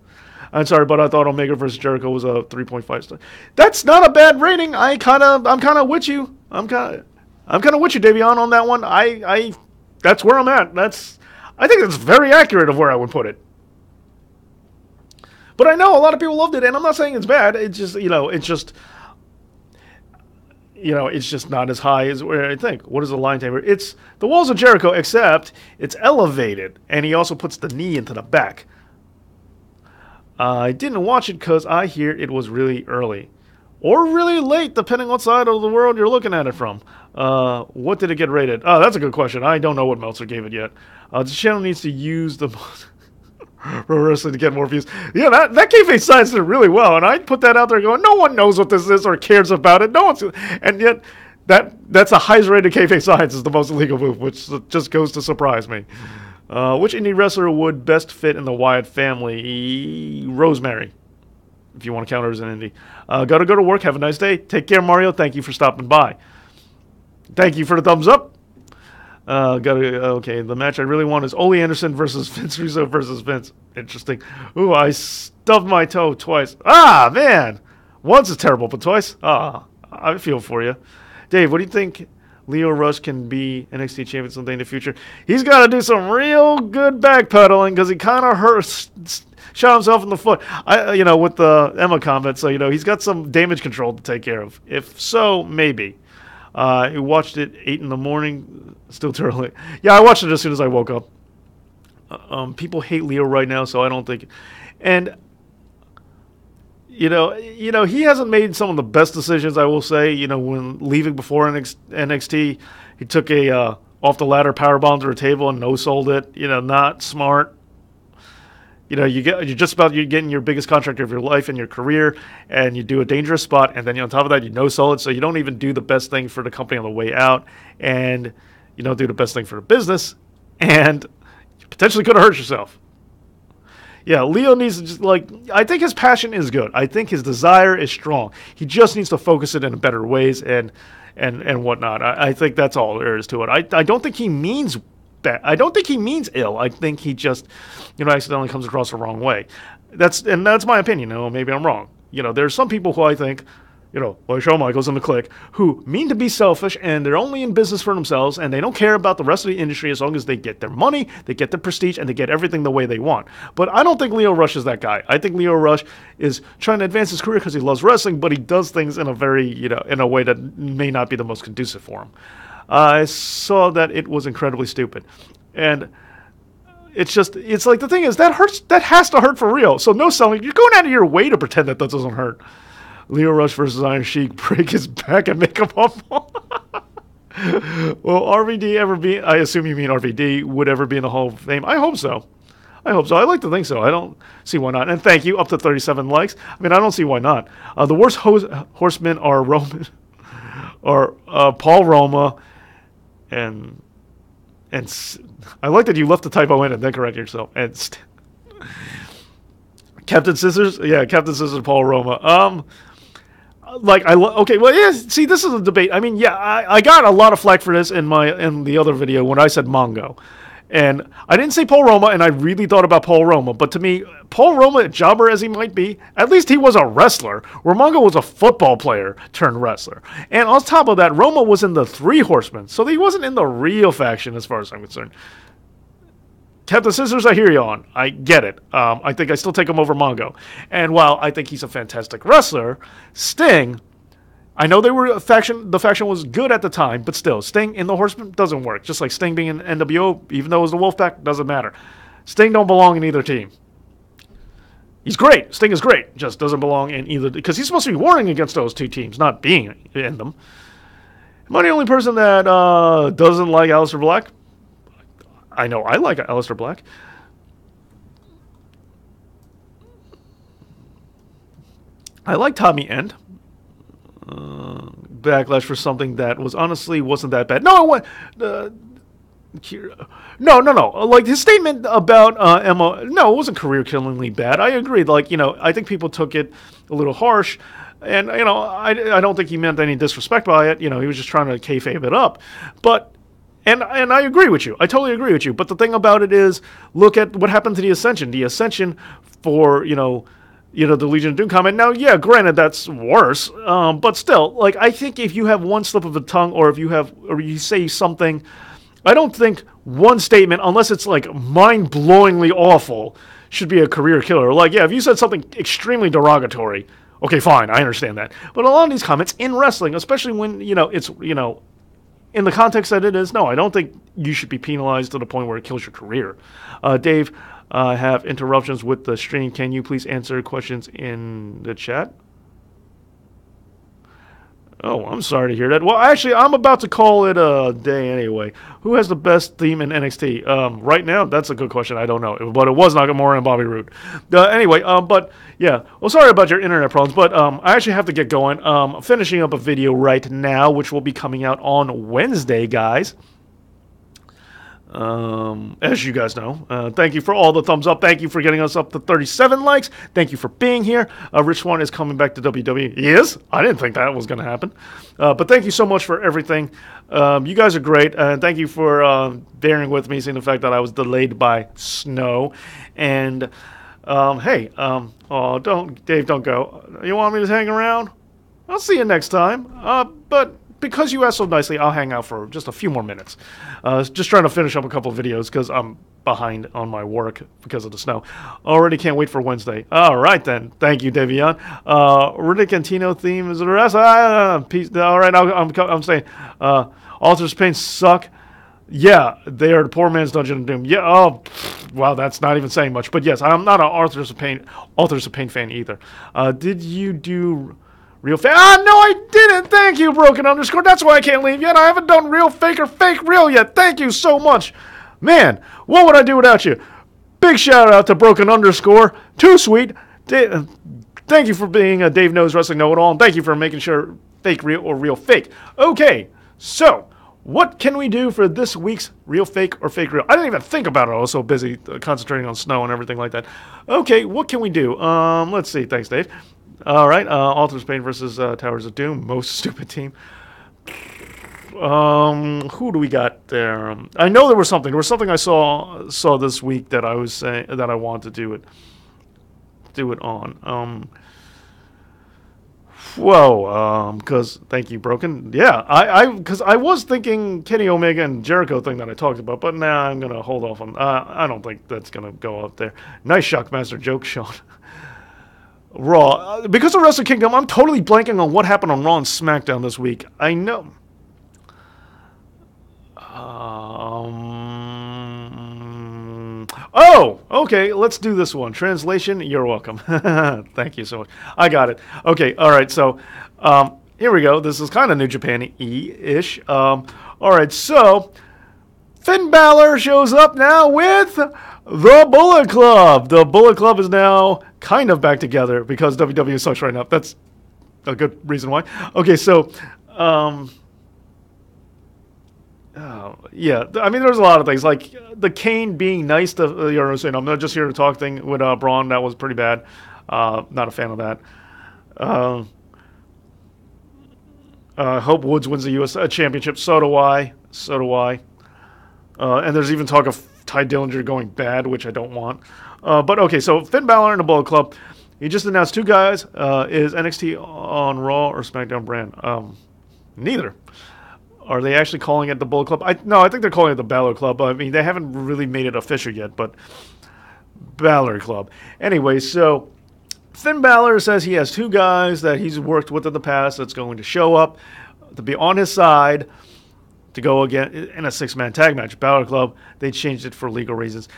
I'm sorry, but I thought Omega versus Jericho was a 3.5 star. That's not a bad rating. I'm kind of with you. I'm kind of with you, Davion, on that one. That's where I'm at. I think that's very accurate of where I would put it. But I know a lot of people loved it, and I'm not saying it's bad. It's just, it's just not as high as where I think. What is the line tamer? It's the Walls of Jericho, except it's elevated, and he also puts the knee into the back. I didn't watch it because I hear it was really early. Or really late, depending what side of the world you're looking at it from. What did it get rated? Oh, that's a good question. I don't know what Meltzer gave it yet. The channel needs to use the pro wrestling to get more views. Yeah, that kayfabe science did really well, and I put that out there going, no one knows what this is or cares about it. No one's, and yet that's the highest rated kayfabe science is the most illegal move, which just goes to surprise me. Which indie wrestler would best fit in the Wyatt family? Rosemary, if you want to count her as an indie. Gotta go to work. Have a nice day. Take care, Mario. Thank you for stopping by. Thank you for the thumbs up. Okay, the match I really want is Ole Anderson versus Vince Russo versus Vince. Interesting. Ooh, I stubbed my toe twice. Ah, man. Once is terrible, but twice? Ah, I feel for you. Dave, what do you think Lio Rush can be NXT champion someday in the future? He's got to do some real good backpedaling because he kind of shot himself in the foot. With the Emma comment, so he's got some damage control to take care of. If so, maybe. I watched it 8 in the morning. Still too early. Yeah, I watched it as soon as I woke up. People hate Leo right now, so I don't think. And he hasn't made some of the best decisions. I will say. When leaving before NXT, he took a off the ladder powerbomb to a table and no sold it. Not smart. You're getting your biggest contract of your life and your career, and you do a dangerous spot, and then on top of that, you no-sell it, so you don't even do the best thing for the company on the way out, and you don't do the best thing for the business, and you potentially could have hurt yourself. Yeah, Leo needs to just, I think his passion is good. I think his desire is strong. He just needs to focus it in better ways and whatnot. I think that's all there is to it. I don't think he means bad. I don't think he means ill. I think he just, accidentally comes across the wrong way. That's my opinion. Maybe I'm wrong. There's some people who I think, like Shawn Michaels and the Clique, who mean to be selfish and they're only in business for themselves and they don't care about the rest of the industry as long as they get their money, they get the prestige, and they get everything the way they want. But I don't think Lio Rush is that guy. I think Lio Rush is trying to advance his career because he loves wrestling, but he does things in a very, in a way that may not be the most conducive for him. I saw that it was incredibly stupid. And it's like the thing is, that hurts. That has to hurt for real. So no selling. You're going out of your way to pretend that doesn't hurt. Lio Rush versus Iron Sheik, break his back and make him humble. Will RVD ever be, I assume you mean RVD, would ever be in the Hall of Fame? I hope so. I like to think so. I don't see why not. And thank you, up to 37 likes. I mean, I don't see why not. The worst horsemen are Paul Roma, and I like that you left the typo in and then corrected yourself. And Captain Scissors, Captain Scissors, Paul Roma. Okay, well, yeah. See, this is a debate. I mean, yeah, I got a lot of flack for this in the other video when I said Mongo, and I didn't say Paul Roma, and I really thought about Paul Roma. But to me, Paul Roma, jobber as he might be, at least he was a wrestler, where Mongo was a football player turned wrestler. And on top of that, Roma was in the Three Horsemen, so he wasn't in the real faction as far as I'm concerned. Captain Scissors, I hear you on. I get it. I think I still take him over Mongo. And while I think he's a fantastic wrestler, Sting, I know they were the faction was good at the time, but still, Sting in the Horsemen doesn't work. Just like Sting being in NWO, even though it was the Wolfpack, doesn't matter. Sting don't belong in either team. He's great. Sting is great. Just doesn't belong in either, because he's supposed to be warring against those two teams, not being in them. Am I the only person that doesn't like Aleister Black? I know I like Aleister Black. I like Tommy End. Backlash for something that honestly wasn't that bad. No, No. Like his statement about Emma, no, it wasn't career-killingly bad. I agreed. I think people took it a little harsh. And, I don't think he meant any disrespect by it. He was just trying to kayfabe it up. But... And I agree with you. I totally agree with you. But the thing about it is, look at what happened to the Ascension. The Ascension for, the Legion of Doom comment. Now, yeah, granted, that's worse. But still, I think if you have one slip of the tongue, or if you say something I don't think one statement, unless it's like mind-blowingly awful, should be a career killer. Like, yeah, if you said something extremely derogatory, okay, fine, I understand that. But a lot of these comments in wrestling, especially when, it's, in the context that it is, no, I don't think you should be penalized to the point where it kills your career. Dave, I have interruptions with the stream. Can you please answer questions in the chat? Oh, I'm sorry to hear that. Well, actually, I'm about to call it a day anyway. Who has the best theme in NXT? Right now, that's a good question. I don't know. But it was Nakamura and Bobby Roode. Anyway, but yeah. Well, sorry about your internet problems, but I actually have to get going. I'm finishing up a video right now, which will be coming out on Wednesday, guys. As you guys know, thank you for all the thumbs up. Thank you for getting us up to 37 likes. Thank you for being here. Rich Swann is coming back to WWE. He is? I didn't think that was going to happen. But thank you so much for everything. You guys are great. And thank you for bearing with me, seeing the fact that I was delayed by snow. And, hey, Dave, don't go. You want me to hang around? I'll see you next time. But because you asked so nicely, I'll hang out for just a few more minutes. Just trying to finish up a couple of videos because I'm behind on my work because of the snow. Already can't wait for Wednesday. All right, then. Thank you, Davion. Riddick and Tino theme is the rest. Peace. All right, I'm saying Authors of Pain suck. Yeah, they are the poor man's Dungeon of Doom. Yeah, oh, wow, that's not even saying much. But yes, I'm not an Authors of Pain fan either. Did you do real fake? No, I didn't. Thank you, Broken Underscore. That's why I can't leave yet. I haven't done real fake or fake real yet. Thank you so much. Man, what would I do without you? Big shout out to Broken Underscore. Too sweet. Thank you for being a Dave Knows Wrestling Know-It-All. And thank you for making sure fake real or real fake. Okay, so what can we do for this week's real fake or fake real? I didn't even think about it. I was so busy concentrating on snow and everything like that. Okay, what can we do? Let's see. Thanks, Dave. All right, Authors of Pain versus Towers of Doom. Most stupid team. Who do we got there? I know there was something. There was something I saw this week that I was saying that I wanted to do it on. Because thank you, Broken. Yeah, because I was thinking Kenny Omega and Jericho thing that I talked about, but now I'm gonna hold off on. I don't think that's gonna go up there. Nice Shockmaster joke, Sean. Raw. Because of Wrestle Kingdom, I'm totally blanking on what happened on Raw and SmackDown this week. I know. Oh, okay. Let's do this one. Translation, you're welcome. Thank you so much. I got it. Okay, all right. So, here we go. This is kind of New Japan-y-ish. All right, so Finn Balor shows up now with the Bullet Club. The Bullet Club is now kind of back together because WWE sucks right now. That's a good reason why. Okay, so, yeah, I mean, there's a lot of things. Like, the Kane being nice to, I'm not just here to talk thing with Braun. That was pretty bad. Not a fan of that. Hope Woods wins the U.S. Championship. So do I. And there's even talk of Ty Dillinger going bad, which I don't want. But okay, so Finn Balor and the Bullet Club. He just announced two guys. Is NXT on Raw or SmackDown brand? Neither. Are they actually calling it the Bullet Club? I think they're calling it the Balor Club. I mean, they haven't really made it official yet, but Balor Club. Anyway, so Finn Balor says he has two guys that he's worked with in the past that's going to show up to be on his side to go again in a six-man tag match. Balor Club, they changed it for legal reasons.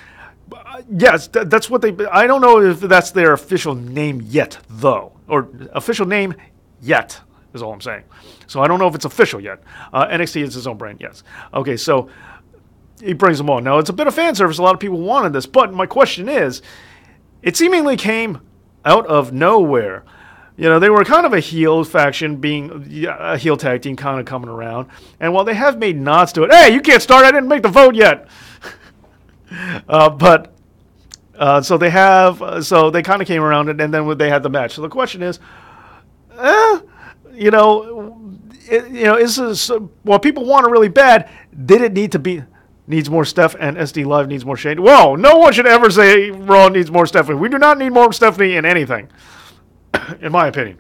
Yes, that's what they... I don't know if that's their official name yet, though. Or official name yet, is all I'm saying. So I don't know if it's official yet. NXT is his own brand, yes. Okay, so he brings them on. Now, it's a bit of fan service. A lot of people wanted this. But my question is, it seemingly came out of nowhere. You know, they were kind of a heel faction, being a heel tag team kind of coming around. And while they have made nods to it, hey, you can't start, I didn't make the vote yet. So they kind of came around and then they had the match. So the question is, is this, well, people want it really bad. Did it need to be, needs more Steph and SD Live needs more Shane? Whoa, no one should ever say Raw needs more Stephanie. We do not need more Stephanie in anything, in my opinion.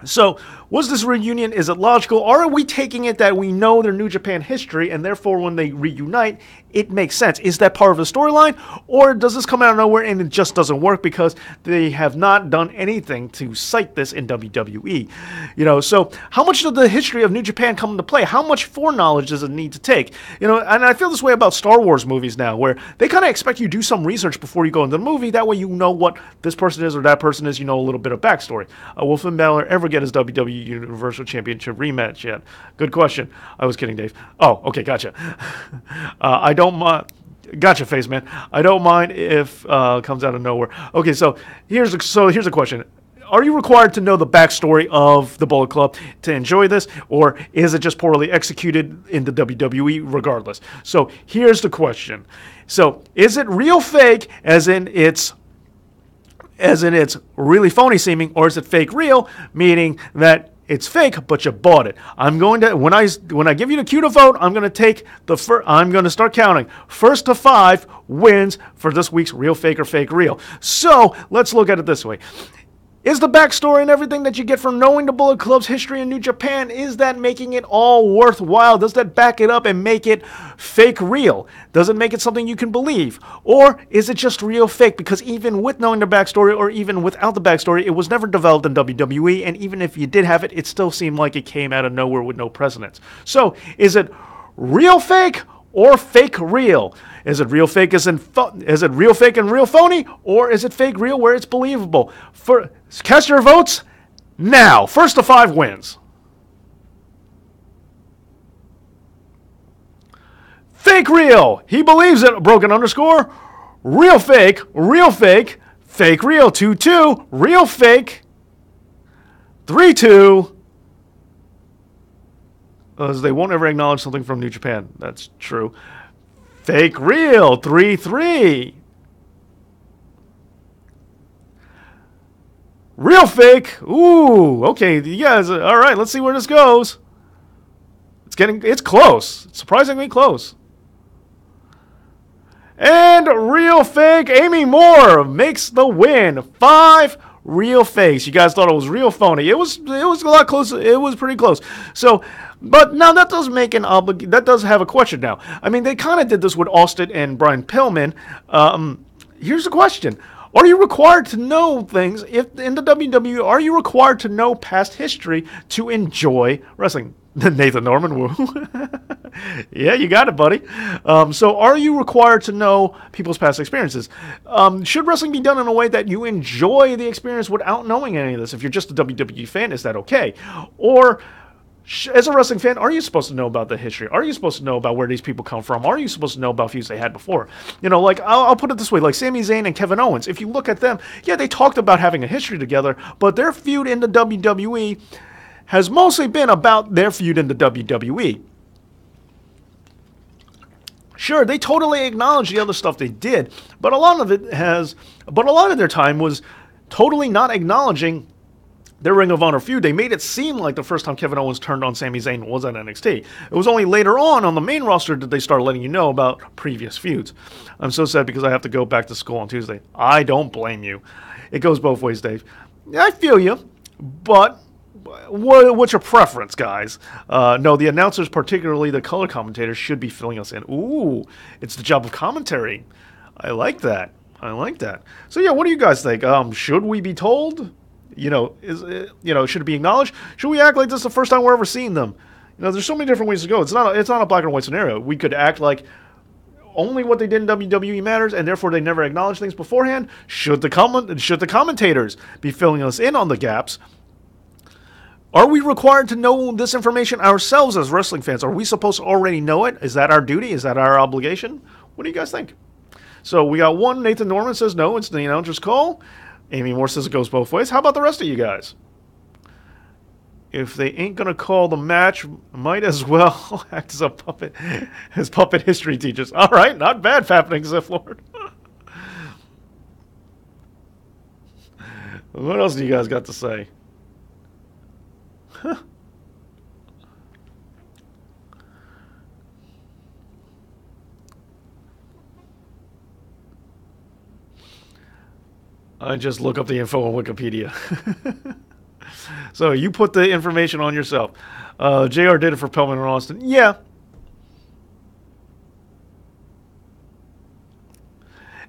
So Was this reunion, is it logical, or are we taking it that we know their New Japan history, and therefore when they reunite, it makes sense? Is that part of the storyline, or does this come out of nowhere and it just doesn't work because they have not done anything to cite this in WWE? So how much does the history of New Japan come into play? How much foreknowledge does it need to take? And I feel this way about Star Wars movies now, where they kind of expect you to do some research before you go into the movie. That way you know what this person is or that person is, a little bit of backstory. Will Finn Balor ever get his WWE Universal Championship rematch yet? Good question. I was kidding, Dave. Oh, okay, gotcha. I don't mind. Gotcha, face man. I don't mind if it comes out of nowhere. Okay, so here's a question. Are you required to know the backstory of the Bullet Club to enjoy this, or is it just poorly executed in the WWE regardless? So here's the question. So is it real fake, as in it's really phony seeming, or is it fake real, meaning that it's fake, but you bought it? I'm going to, when I give you the cue to vote, I'm going to I'm going to start counting. First to 5 wins for this week's real fake or fake real. So let's look at it this way. Is the backstory and everything that you get from knowing the Bullet Club's history in New Japan, is that making it all worthwhile? Does that back it up and make it fake real? Does it make it something you can believe? Or is it just real fake? Because even with knowing the backstory, or even without the backstory, it was never developed in WWE, and even if you did have it, it still seemed like it came out of nowhere with no precedence. So, is it real fake or fake real? Is it real fake is it real fake and real phony, or is it fake real where it's believable? Cast your votes now. First to 5 wins. Fake real. He believes it. Broken underscore. Real fake. Real fake. Fake real. 2-2. Real fake. 3-2. As they won't ever acknowledge something from New Japan. That's true. Fake real. 3-3. Real fake. Ooh, okay. You guys, all right, let's see where this goes. It's close. It's surprisingly close. And real fake. Amy Moore makes the win. 5 real fakes. You guys thought it was real phony. It was a lot closer. It was pretty close. So, but now that does make that does have a question now. I mean, they kind of did this with Austin and Brian Pillman. Here's the question. Are you required to know things if in the WWE? Are you required to know past history to enjoy wrestling? Nathan Norman, woo. Yeah, you got it, buddy. So are you required to know people's past experiences? Should wrestling be done in a way that you enjoy the experience without knowing any of this? If you're just a WWE fan, is that okay? Or as a wrestling fan, are you supposed to know about the history? Are you supposed to know about where these people come from? Are you supposed to know about feuds they had before? Like, I'll put it this way, like Sami Zayn and Kevin Owens. If you look at them, yeah, they talked about having a history together, but their feud in the WWE has mostly been about their feud in the WWE. Sure, they totally acknowledge the other stuff they did, but a lot of their time was totally not acknowledging their Ring of Honor feud. They made it seem like the first time Kevin Owens turned on Sami Zayn was at NXT. It was only later on the main roster that they started letting you know about previous feuds. I'm so sad because I have to go back to school on Tuesday. I don't blame you. It goes both ways, Dave. I feel you, but what's your preference, guys? No, the announcers, particularly the color commentators, should be filling us in. Ooh, it's the job of commentary. I like that. So yeah, what do you guys think? Should we be told? Should it be acknowledged? Should we act like this is the first time we're ever seeing them? There's so many different ways to go. It's not a black and white scenario. We could act like only what they did in WWE matters, and therefore they never acknowledge things beforehand. Should the commentators be filling us in on the gaps? Are we required to know this information ourselves as wrestling fans? Are we supposed to already know it? Is that our duty? Is that our obligation? What do you guys think? So we got one. Nathan Norman says no. It's the announcer's call. Amy Moore says it goes both ways. How about the rest of you guys? If they ain't going to call the match, might as well act as puppet history teachers. All right, not bad, Fappening Sith Lord. What else do you guys got to say? I just look up the info on Wikipedia. So you put the information on yourself. JR did it for Pillman and Austin. Yeah.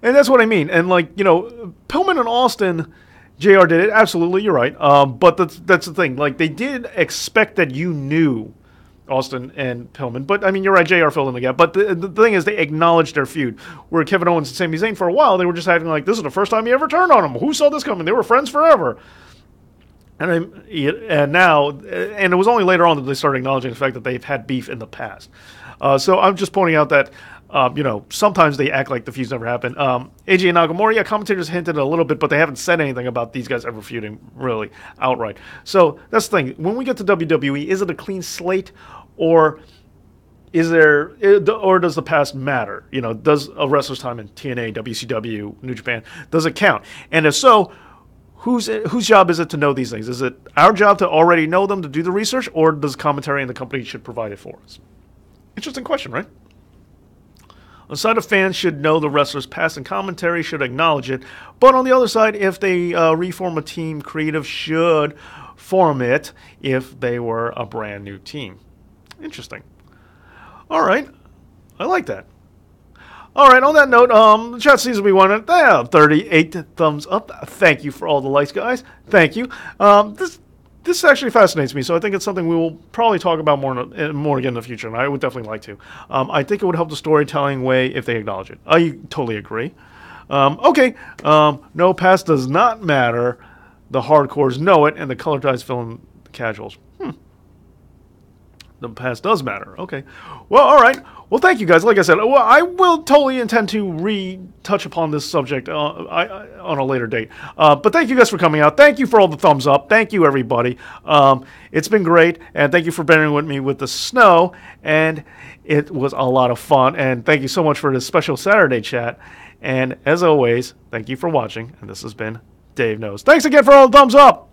And that's what I mean. And, like, Pillman and Austin, JR did it. Absolutely, you're right. But that's the thing. Like, they did expect that you knew Austin and Pillman. But, I mean, you're right, JR filled in the gap. But the thing is, they acknowledged their feud. Where Kevin Owens and Sami Zayn, for a while, they were just acting like, this is the first time he ever turned on him. Who saw this coming? They were friends forever. And now, and it was only later on that they started acknowledging the fact that they've had beef in the past. So I'm just pointing out that, sometimes they act like the feud's never happened. AJ and Nakamura, commentators hinted a little bit, but they haven't said anything about these guys ever feuding really outright. So that's the thing. When we get to WWE, is it a clean slate, or does the past matter? Does a wrestler's time in TNA, WCW, New Japan, does it count? And if so, whose job is it to know these things? Is it our job to already know them, to do the research, or does commentary and the company should provide it for us? Interesting question, right? On the side of fans should know the wrestlers past and commentary should acknowledge it. But on the other side, if they reform a team, creative should form it if they were a brand new team. Interesting. All right. I like that. All right, on that note, the chat seems to be 38 thumbs up. Thank you for all the likes, guys. Thank you. This actually fascinates me, so I think it's something we will probably talk about more again in the future, and I would definitely like to. I think it would help the storytelling way if they acknowledge it. I totally agree. Okay, no, past does not matter. The hardcores know it, and the color ties fill in the casuals. The past does matter. Okay. Well, all right. Well, thank you guys. Like I said, I will totally intend to retouch upon this subject on a later date. But thank you guys for coming out. Thank you for all the thumbs up. Thank you, everybody. It's been great. And thank you for bearing with me with the snow. And it was a lot of fun. And thank you so much for this special Saturday chat. And as always, thank you for watching. And this has been Dave Knows. Thanks again for all the thumbs up.